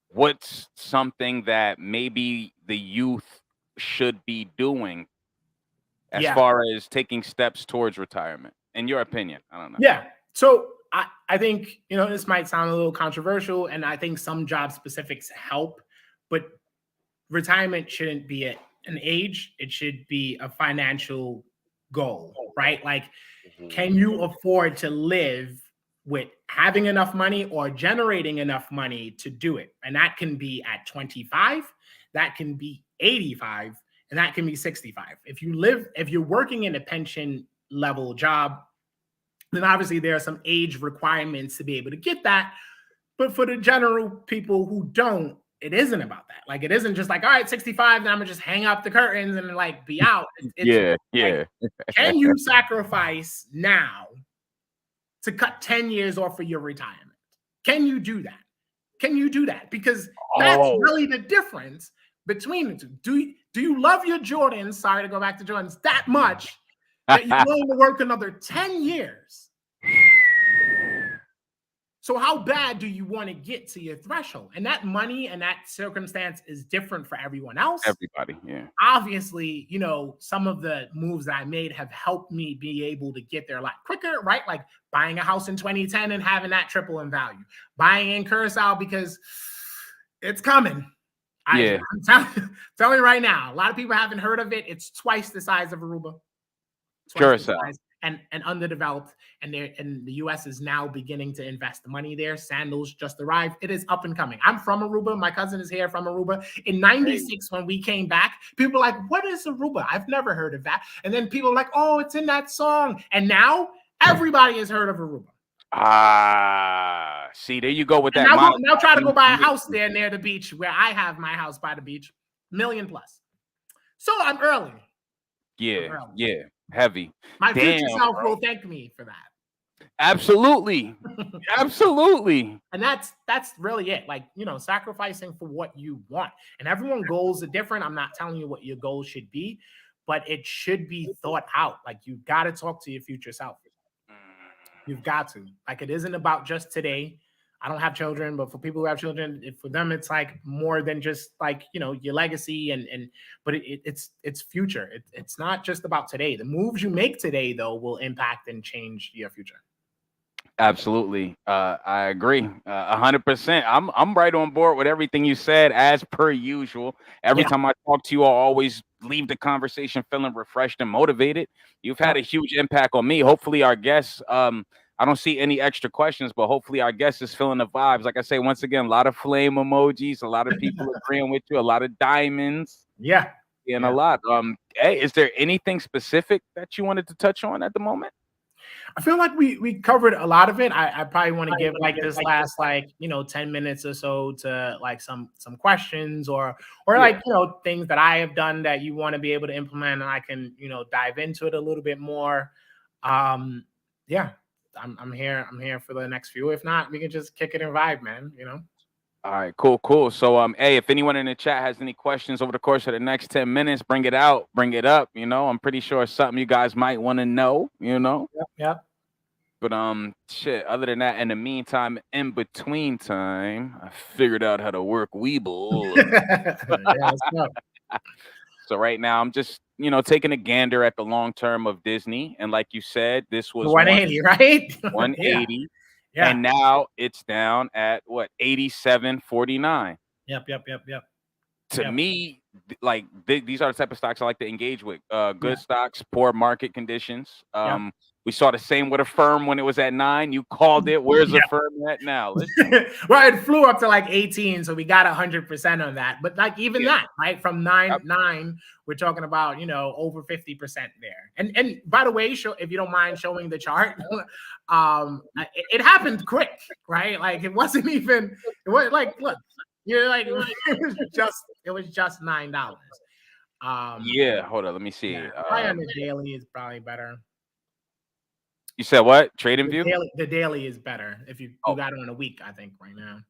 Speaker 2: What's something that maybe the youth should be doing as far as taking steps towards retirement, in your opinion? I don't know.
Speaker 1: Yeah. So I think, this might sound a little controversial, and I think some job specifics help, but retirement shouldn't be an age. It should be a financial goal, right? Like, can you afford to live with having enough money or generating enough money to do it? And that can be at 25, that can be 85, and that can be 65. If you're working in a pension level job, then obviously there are some age requirements to be able to get that. But for the general people who don't, it isn't about that. Like, it isn't just like, all right, 65, then I'm gonna just hang up the curtains and, like, be out.
Speaker 2: Yeah.
Speaker 1: Like, can you sacrifice now to cut 10 years off of your retirement? Can you do that? Because that's really the difference between the two. Do you love your Jordans? Sorry to go back to Jordans that much that you're willing to work another 10 years? So how bad do you want to get to your threshold? And that money and that circumstance is different for everyone else.
Speaker 2: Everybody, yeah.
Speaker 1: Obviously, some of the moves that I made have helped me be able to get there a lot quicker, right? Like buying a house in 2010 and having that triple in value. Buying in Curacao because it's coming. I'm telling you right now, a lot of people haven't heard of it. It's twice the size of Aruba.
Speaker 2: Curacao.
Speaker 1: And underdeveloped, and the U.S. is now beginning to invest the money there. Sandals just arrived. It is up and coming. I'm from Aruba. My cousin is here from Aruba. In '96, when we came back, people were like, "What is Aruba? I've never heard of that." And then people were like, "Oh, it's in that song." And now everybody has heard of Aruba.
Speaker 2: See, there you go with that.
Speaker 1: Now try to go buy a house there near the beach, where I have my house by the beach, $1 million+. So I'm early.
Speaker 2: Yeah. Heavy.
Speaker 1: My future self will thank me for that.
Speaker 2: Absolutely.
Speaker 1: And that's really it. Like, sacrificing for what you want. And everyone's goals are different. I'm not telling you what your goals should be, but it should be thought out. Like, you've got to talk to your future self. You've got to. Like, it isn't about just today. I don't have children, but for people who have children, for them, it's like more than just like, your legacy but it's future. It's not just about today. The moves you make today, though, will impact and change your future.
Speaker 2: Absolutely. I agree. 100%. I'm right on board with everything you said, as per usual. Every time I talk to you, I'll always leave the conversation feeling refreshed and motivated. You've had a huge impact on me. Hopefully our guests, I don't see any extra questions, but hopefully our guest is feeling the vibes. Like I say, once again, a lot of flame emojis, a lot of people agreeing with you, a lot of diamonds. And a lot. Hey, is there anything specific that you wanted to touch on at the moment?
Speaker 1: I feel like we covered a lot of it. I probably want to give like this last 10 minutes or so to like some questions or like things that I have done that you want to be able to implement, and I can dive into it a little bit more. I'm here for the next few. If not, we can just kick it and vibe, man.
Speaker 2: All right, cool. So, hey, if anyone in the chat has any questions over the course of the next 10 minutes, bring it out, bring it up. I'm pretty sure it's something you guys might want to know.
Speaker 1: Yep.
Speaker 2: But shit. Other than that, in the meantime, in between time, I figured out how to work Weeble.
Speaker 1: Yeah, let's go.
Speaker 2: So right now, I'm just taking a gander at the long term of Disney, and like you said, this
Speaker 1: The
Speaker 2: was
Speaker 1: 180, right? Yeah,
Speaker 2: 180,
Speaker 1: yeah.
Speaker 2: and now it's down at what 87.49.
Speaker 1: Yep.
Speaker 2: To
Speaker 1: Yep.
Speaker 2: me, like these are the type of stocks I like to engage with.
Speaker 1: Yeah.
Speaker 2: Good stocks, poor market conditions.
Speaker 1: Yep.
Speaker 2: We saw the same with a firm when it was at 9. You called it. Where's the
Speaker 1: Yeah.
Speaker 2: firm at now? Let's see.
Speaker 1: Well, it flew up to like 18, so we got 100% on that. But like even
Speaker 2: Yeah.
Speaker 1: that, right? From nine, we're talking about over 50% there. And by the way, if you don't mind showing the chart, it happened quick, right? Like it was like look, you're like it was just $9.
Speaker 2: Yeah. Hold on. Let me
Speaker 1: Yeah,
Speaker 2: see.
Speaker 1: probably on the daily is probably better.
Speaker 2: You said what? Trading View?
Speaker 1: The daily is better if you
Speaker 2: Oh,
Speaker 1: got it on a week, I think right now.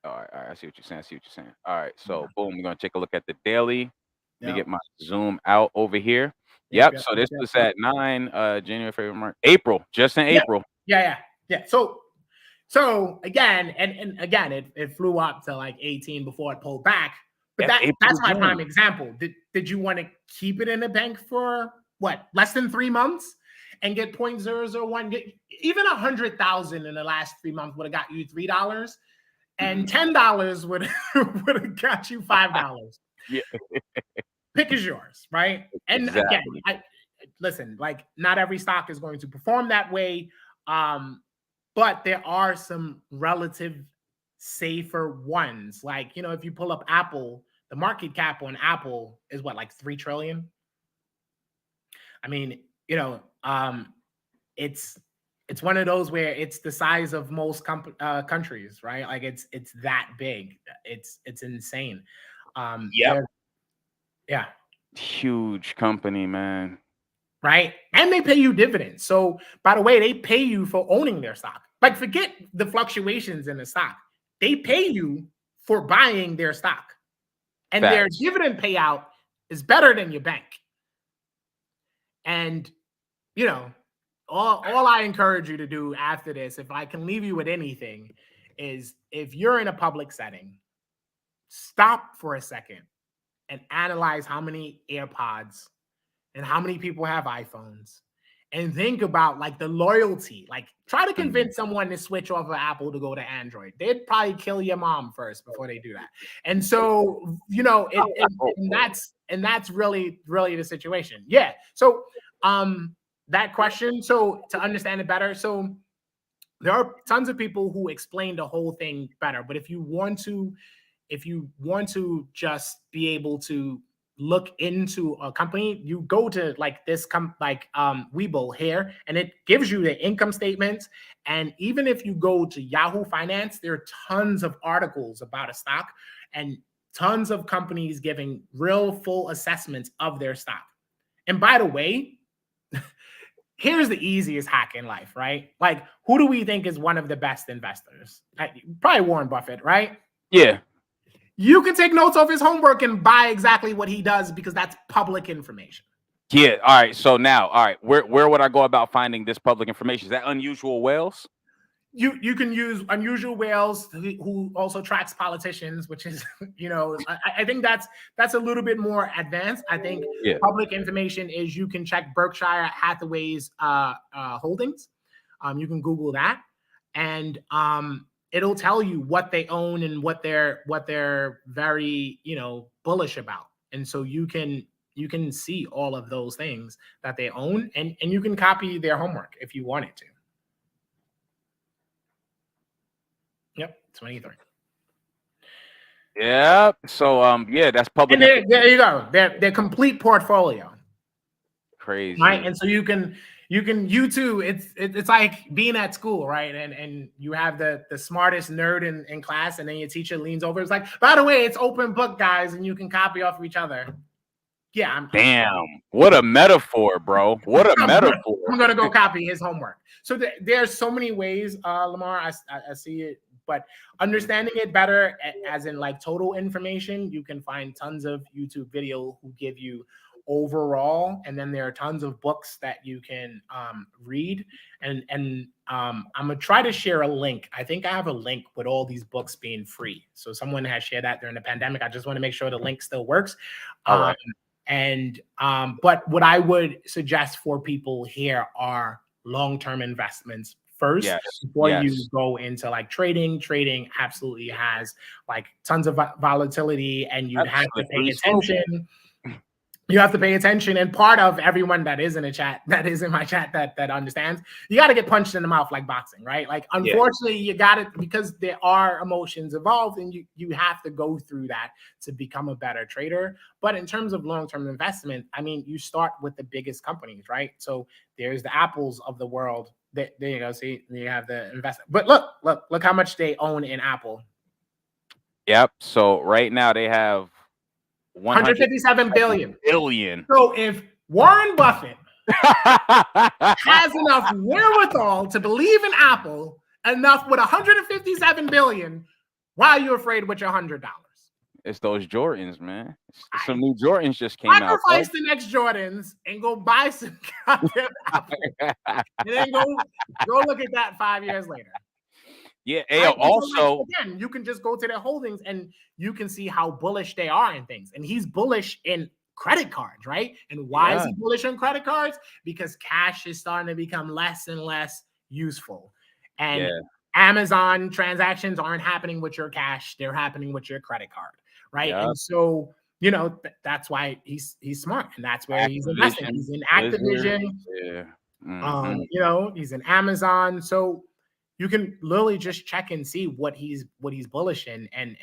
Speaker 2: all right. All right. I see what you're saying. All right.
Speaker 1: Yeah.
Speaker 2: So, boom. We're gonna take a look at the daily. Let me
Speaker 1: Yep.
Speaker 2: get my zoom out over here.
Speaker 1: Yep.
Speaker 2: Yep.
Speaker 1: Yep.
Speaker 2: So
Speaker 1: Yep.
Speaker 2: this
Speaker 1: Yep.
Speaker 2: was
Speaker 1: Yep.
Speaker 2: at 9, January, February, March, April. Just in
Speaker 1: Yeah.
Speaker 2: April.
Speaker 1: Yeah. So again, and again, it flew up to like 18 before it pulled back. But
Speaker 2: Yep. April
Speaker 1: that's
Speaker 2: to
Speaker 1: my prime
Speaker 2: June.
Speaker 1: example. Did you want to keep it in the bank for what, less than 3 months and get 0.001? Even 100,000 in the last 3 months would have got you $3, and $10 would have got you $5.
Speaker 2: Yeah.
Speaker 1: Pick is yours, right? And again,
Speaker 2: Exactly.
Speaker 1: listen, like not every stock is going to perform that way. But there are some relative safer ones. Like, if you pull up Apple, the market cap on Apple is what, like 3 trillion? I mean, it's one of those where it's the size of most countries, right? Like it's that big. It's insane.
Speaker 2: Yep.
Speaker 1: Yeah.
Speaker 2: Huge company, man.
Speaker 1: Right? And they pay you dividends. So, by the way, they pay you for owning their stock. Like, forget the fluctuations in the stock. They pay you for buying their stock. And their
Speaker 2: Facts.
Speaker 1: dividend payout is better than your bank. And, all I encourage you to do after this, if I can leave you with anything, is if you're in a public setting, stop for a second and analyze how many AirPods and how many people have iPhones, and think about like the loyalty. Like, try to convince someone to switch off of Apple to go to Android. They'd probably kill your mom first before they do that. And so, and that's really the situation. Yeah. So that question, so to understand it better, so there are tons of people who explain the whole thing better. But if you want to just be able to look into a company, you go to like this Webull here, and it gives you the income statements. And even if you go to Yahoo Finance, there are tons of articles about a stock and tons of companies giving real full assessments of their stock. And by the way, here's the easiest hack in life, right? Like, who do we think is one of the best investors? Probably Warren Buffett, right?
Speaker 2: Yeah.
Speaker 1: You can take notes of his homework and buy exactly what he does because that's public information.
Speaker 2: Yeah. All right. So now, all right, where would I go about finding this public information? Is that Unusual Whales?
Speaker 1: You can use Unusual Whales, who also tracks politicians, which is, I think that's a little bit more advanced. I think public information is you can check Berkshire Hathaway's holdings. You can Google that, and it'll tell you what they own and what they're very bullish about. And so you can see all of those things that they own, and you can copy their homework if you wanted to. Yep, 23.
Speaker 2: Yeah. So yeah, that's public.
Speaker 1: And there you go. Their complete portfolio.
Speaker 2: Crazy.
Speaker 1: Right. And so you too, it's like being at school, right? And you have the smartest nerd in class, and then your teacher leans over. It's like, by the way, it's open book, guys, and you can copy off of each other. Yeah.
Speaker 2: Damn. What a metaphor, bro. What a metaphor.
Speaker 1: I'm gonna go copy his homework. So there's so many ways, Lamar. I see it, but understanding it better, as in like total information, you can find tons of YouTube video who give you overall, and then there are tons of books that you can read, and I'm gonna try to share a link. I think I have a link with all these books being free. So someone has shared that during the pandemic. I just want to make sure the link still works.
Speaker 2: All right.
Speaker 1: But what I would suggest for people here are long-term investments first
Speaker 2: Yes.
Speaker 1: before you
Speaker 2: Yes.
Speaker 1: go into like trading. Trading absolutely has like tons of volatility, and you'd
Speaker 2: That's
Speaker 1: have to pay
Speaker 2: slippery slope.
Speaker 1: attention. You have to pay attention, and part of everyone that is in a chat, that is in my chat, that understands, you got to get punched in the mouth like boxing, right? Like, unfortunately, you got it, because there are emotions involved, and you have to go through that to become a better trader. But in terms of long-term investment, I mean, you start with the biggest companies, right? So there's the Apples of the world. There you go. See, you have the investment. But look how much they own in Apple.
Speaker 2: Yep. So right now they have
Speaker 1: 157 billion.
Speaker 2: billion.
Speaker 1: So if Warren Buffett has enough wherewithal to believe in Apple enough with 157 billion, why are you afraid with your $100?
Speaker 2: It's those Jordans, man. Some new Jordans just came out.
Speaker 1: Sacrifice the next Jordans and go buy some goddamn Apple. And then go look at that 5 years later.
Speaker 2: Yeah. Also,
Speaker 1: again, you can just go to their holdings and you can see how bullish they are in things. And he's bullish in credit cards, right? And why is he bullish on credit cards? Because cash is starting to become less and less useful. And Amazon transactions aren't happening with your cash, they're happening with your credit card, right? And so, you know, that's why he's smart, and that's where he's investing. He's in Activision. You know, he's in Amazon. So you can literally just check and see what he's bullish in, and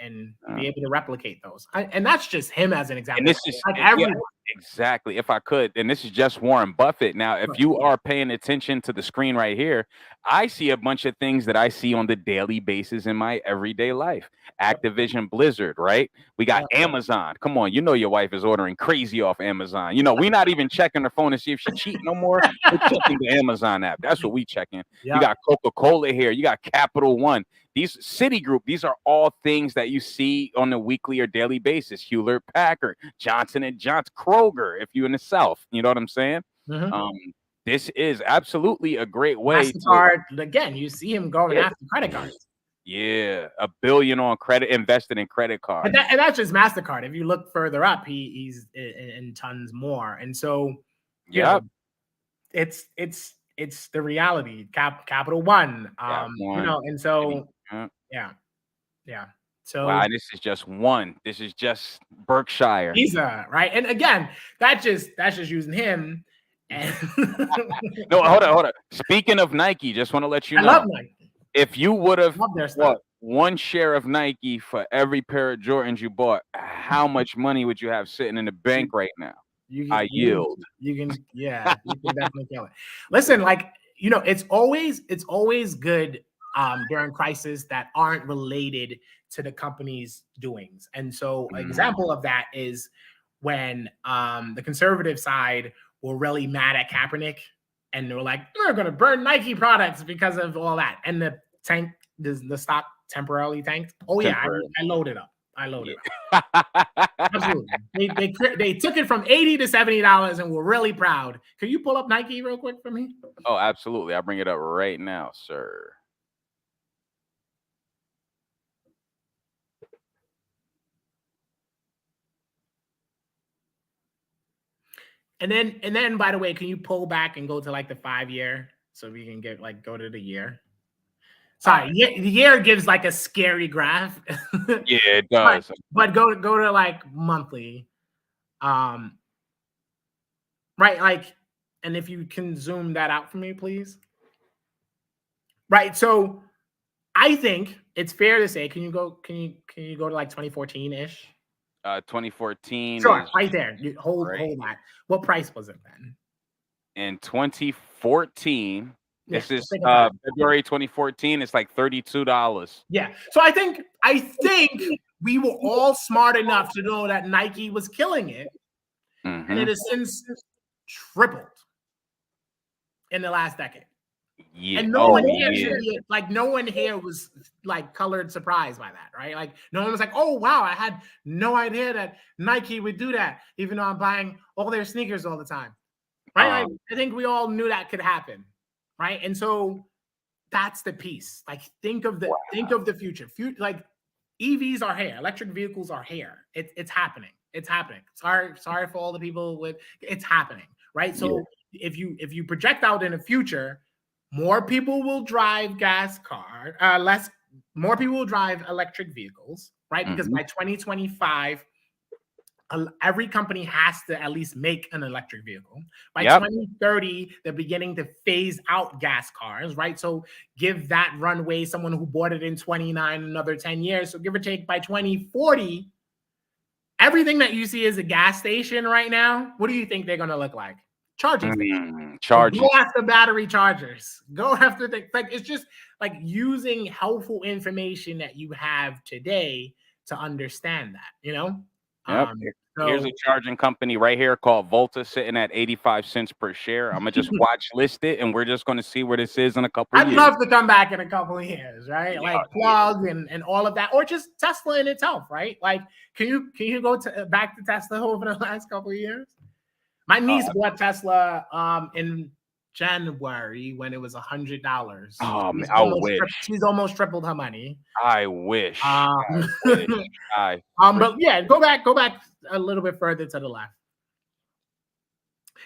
Speaker 1: be able to replicate those. And that's just him as an example.
Speaker 2: And this is
Speaker 1: like everyone.
Speaker 2: Exactly. If I could, and this is just Warren Buffett. Now, if you are paying attention to the screen right here, I see a bunch of things that I see on the daily basis in my everyday life. Activision Blizzard, right? We got Amazon. Come on, you know your wife is ordering crazy off Amazon. You know, we're not even checking her phone to see if she cheating no more. We're checking the Amazon app. That's what we checking. You got Coca-Cola here. You got Capital One. These Citigroup, these are all things that you see on a weekly or daily basis. Hewlett Packard, Johnson & Johnson, Kroger, if you're in the South. You know what I'm saying? This is absolutely a great way.
Speaker 1: MasterCard, again, you see him going after credit cards.
Speaker 2: Yeah, $1 billion on credit, invested in credit cards.
Speaker 1: And that's just MasterCard. If you look further up, he's in tons more. And so, you know, it's the reality. Capital One, you know, and so yeah. So
Speaker 2: wow, this is just one. This is just Berkshire.
Speaker 1: Visa, right? And again, that's just using him. And
Speaker 2: no, hold on. Speaking of Nike, just want to let you know.
Speaker 1: I love Nike.
Speaker 2: If you would have bought one share of Nike for every pair of Jordans you bought, how much money would you have sitting in the bank right now? I yield.
Speaker 1: You can definitely kill it. Listen, like, you know, it's always good during crises that aren't related to the company's doings. And so an example of that is when the conservative side were really mad at Kaepernick, and they were like, we're going to burn Nike products because of all that. And the stock temporarily tanked. Oh yeah, I loaded up. Absolutely. They took it from $80 to $70 and were really proud. Can you pull up Nike real quick for me?
Speaker 2: Oh, absolutely. I'll bring it up right now, sir.
Speaker 1: And then, by the way, can you pull back and go to like the 5 year so we can get like go to the year? Sorry, the year gives like a scary graph.
Speaker 2: Yeah, it does.
Speaker 1: But go to like monthly. Right, like, and if you can zoom that out for me, please. Right, so I think it's fair to say, can you go to like 2014-ish?
Speaker 2: 2014.
Speaker 1: Sure, right there. You hold that. What price was it then?
Speaker 2: In 2014, this is February 2014. It's like $32.
Speaker 1: Yeah. So I think we were all smart enough to know that Nike was killing it, and it has since tripled in the last decade.
Speaker 2: Yeah.
Speaker 1: And no one here was like colored surprised by that, right? Like no one was like, oh wow, I had no idea that Nike would do that, even though I'm buying all their sneakers all the time. Right? I think we all knew that could happen. Right. And so that's the piece. Like think of the future. Like EVs are here. Electric vehicles are here. It's happening. It's happening. Sorry for all the people with it's happening, right? So if you project out in the future, more people will drive more people will drive electric vehicles, right? Because by 2025, every company has to at least make an electric vehicle. By 2030, they're beginning to phase out gas cars, right? So give that runway, someone who bought it in 29, another 10 years. So give or take by 2040, everything that you see is a gas station right now. What do you think they're going to look like? Charging stations.
Speaker 2: Charging.
Speaker 1: Go after battery chargers. Go after like it's just like using helpful information that you have today to understand that, you know?
Speaker 2: Here's a charging company right here called Volta, sitting at 85 cents per share. I'm gonna just watch list it, and we're just gonna see where this is in a couple of years.
Speaker 1: I'd love to come back in a couple of years, right? Like plug and all of that, or just Tesla in itself, right? Like, can you go back to Tesla over the last couple of years? My niece bought Tesla in January when it was $100.
Speaker 2: Oh man, I wish.
Speaker 1: She's almost tripled her money.
Speaker 2: I wish.
Speaker 1: But yeah, go back a little bit further to the left.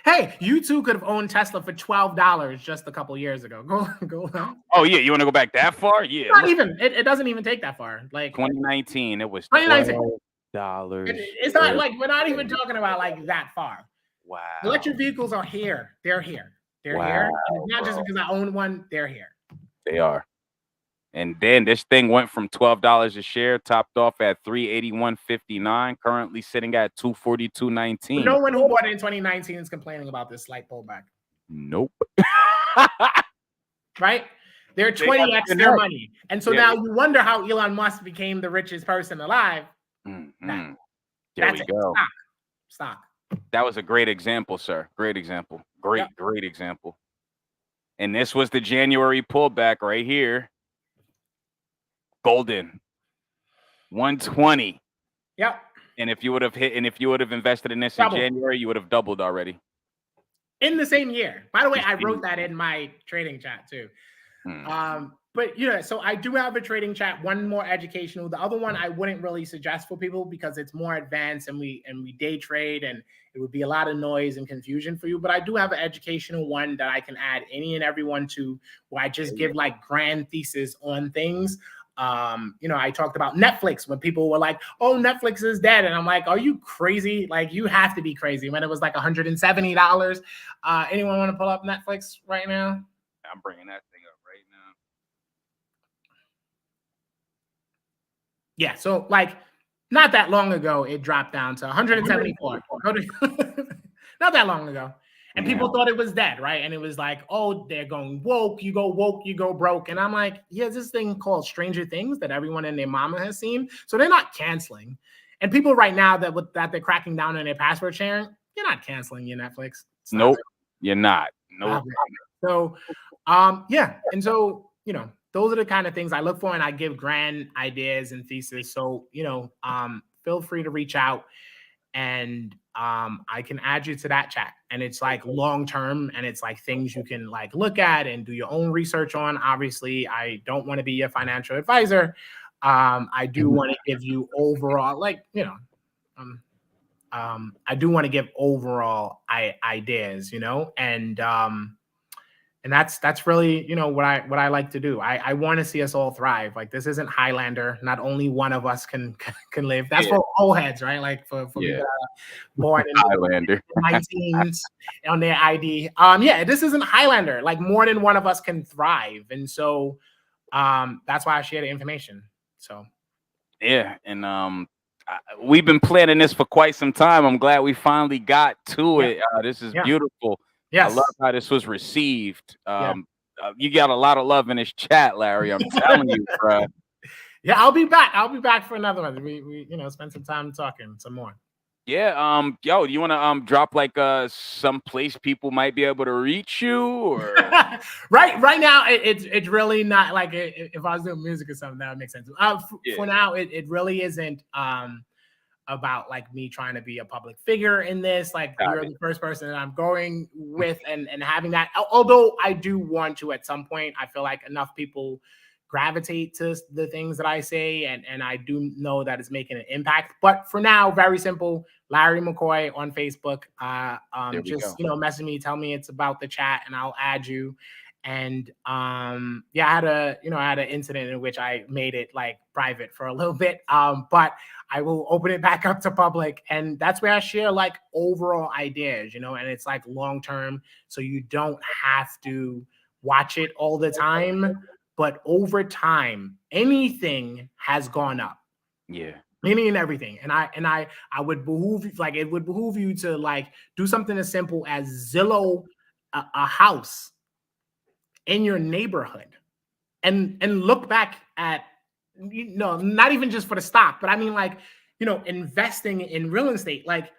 Speaker 1: Hey, you too could have owned Tesla for $12 just a couple years ago. Go.
Speaker 2: Oh yeah, you want to go back that far? Yeah.
Speaker 1: Not even. It doesn't even take that far. Like
Speaker 2: 2019, it was
Speaker 1: $20.
Speaker 2: It's
Speaker 1: not like we're not even talking about like that far.
Speaker 2: Wow.
Speaker 1: Electric vehicles are here. They're here. They're here. And it's not just because I own one. They're here.
Speaker 2: They are. And then this thing went from $12 a share, topped off at $381.59, currently sitting at $242.19.
Speaker 1: No one who bought it in 2019 is complaining about this slight pullback.
Speaker 2: Nope.
Speaker 1: Right? They're 20x their money. And so now you wonder how Elon Musk became the richest person alive.
Speaker 2: There we go.
Speaker 1: Stock.
Speaker 2: That was a great example, sir. Great example. Great example. And this was the January pullback right here. Golden. 120.
Speaker 1: Yep.
Speaker 2: And if you would have invested in this in January, you would have doubled already.
Speaker 1: In the same year. By the way, I wrote that in my trading chat too. But so I do have a trading chat, one more educational. The other one I wouldn't really suggest for people because it's more advanced and we day trade and it would be a lot of noise and confusion for you. But I do have an educational one that I can add any and everyone to, where I just give like grand thesis on things. I talked about Netflix when people were like, oh, Netflix is dead. And I'm like, are you crazy? Like, you have to be crazy when it was like $170. Anyone want to pull up Netflix right now?
Speaker 2: I'm bringing that thing up right now.
Speaker 1: Yeah. So like not that long ago, it dropped down to 174. Not that long ago. And people thought it was dead, right? And it was like, oh, they're going woke. You go woke, you go broke. And I'm like, yeah, this thing called Stranger Things that everyone and their mama has seen. So they're not canceling. And people right now that they're cracking down on their password sharing, you're not canceling your Netflix.
Speaker 2: Nope, you're not. Nope.
Speaker 1: So, And so, those are the kind of things I look for, and I give grand ideas and thesis. So, feel free to reach out, and I can add you to that chat. And it's like long term, and it's like things you can like look at and do your own research on. Obviously, I don't want to be your financial advisor. I do want to give you overall, I do want to give overall ideas, and that's really, what I like to do. I want to see us all thrive. Like, this isn't Highlander. Not only one of us can live. That's for old heads, right? Like for people born in
Speaker 2: Highlander
Speaker 1: 19s on their ID. This isn't Highlander. Like, more than one of us can thrive. And so that's why I share the information. So
Speaker 2: and we've been planning this for quite some time. I'm glad we finally got to it. This is beautiful.
Speaker 1: Yes.
Speaker 2: I love how this was received. You got a lot of love in this chat, Larry. I'm telling you, bro.
Speaker 1: Yeah, I'll be back. I'll be back for another one. We spend some time talking some more.
Speaker 2: Yeah. Do you want to drop like some place people might be able to reach you, or
Speaker 1: right now it's really not like if I was doing music or something that would make sense. For now, it really isn't. about like me trying to be a public figure in this. Like you're the first person that I'm going with and having that. Although I do want to at some point, I feel like enough people gravitate to the things that I say, and I do know that it's making an impact. But for now, very simple. Larry McCoy on Facebook. Just message me, tell me it's about the chat, and I'll add you. And yeah, I had an incident in which I made it like private for a little bit. But I will open it back up to public, and that's where I share like overall ideas, and it's like long term, so you don't have to watch it all the time. But over time, anything has gone up.
Speaker 2: Yeah.
Speaker 1: Any and everything. And I would behoove it would behoove you to like do something as simple as Zillow a house in your neighborhood and look back at, not even just for the stock, but I mean like, investing in real estate, like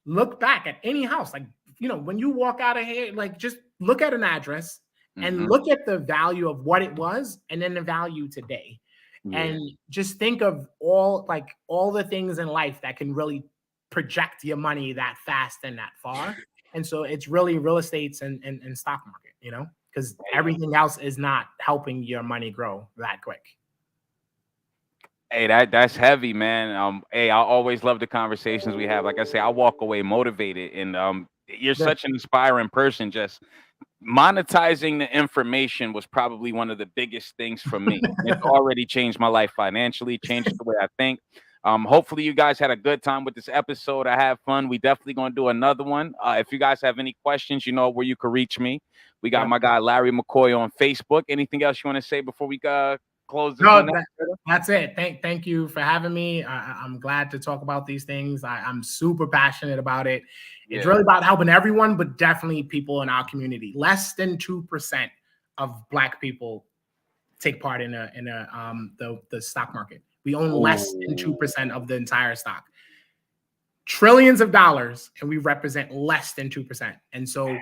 Speaker 1: look back at any house, like, when you walk out of here, like just look at an address and look at the value of what it was and then the value today. Yeah. And just think of all the things in life that can really project your money that fast and that far. And so it's really real estates and stock market, because everything else is not helping your money grow that quick.
Speaker 2: Hey, that's heavy, man. Hey, I always love the conversations we have. Like I say, I walk away motivated, and you're such an inspiring person. Just monetizing the information was probably one of the biggest things for me. It's already changed my life financially, changed the way I think. Hopefully you guys had a good time with this episode. I had fun. We definitely gonna do another one. If you guys have any questions, you know where you can reach me. We got my guy Larry McCoy on Facebook. Anything else you want to say before we close this?
Speaker 1: No, that's it. Thank you for having me. I'm glad to talk about these things. I'm super passionate about it. It's really about helping everyone, but definitely people in our community. Less than 2% of Black people take part in the stock market. We own less than 2% of the entire stock. Trillions of dollars, and we represent less than 2%. And so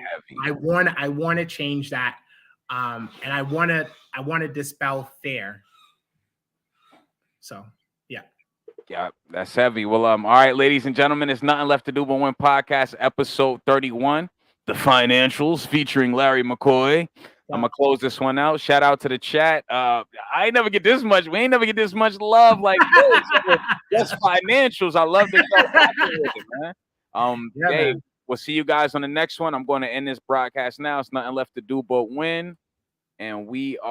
Speaker 1: I want to change that. And I want to dispel fear. So, yeah.
Speaker 2: Yeah, that's heavy. Well, all right, ladies and gentlemen, it's Nothing Left to Do But Win podcast, episode 31, The Financials, featuring Larry McCoy. I'm gonna close this one out. Shout out to the chat. We ain't never get this much love like this. That's financials. I love that y'all rocking with it, man. Hey, we'll see you guys on the next one. I'm going to end this broadcast now. It's nothing left to do but win, and we are.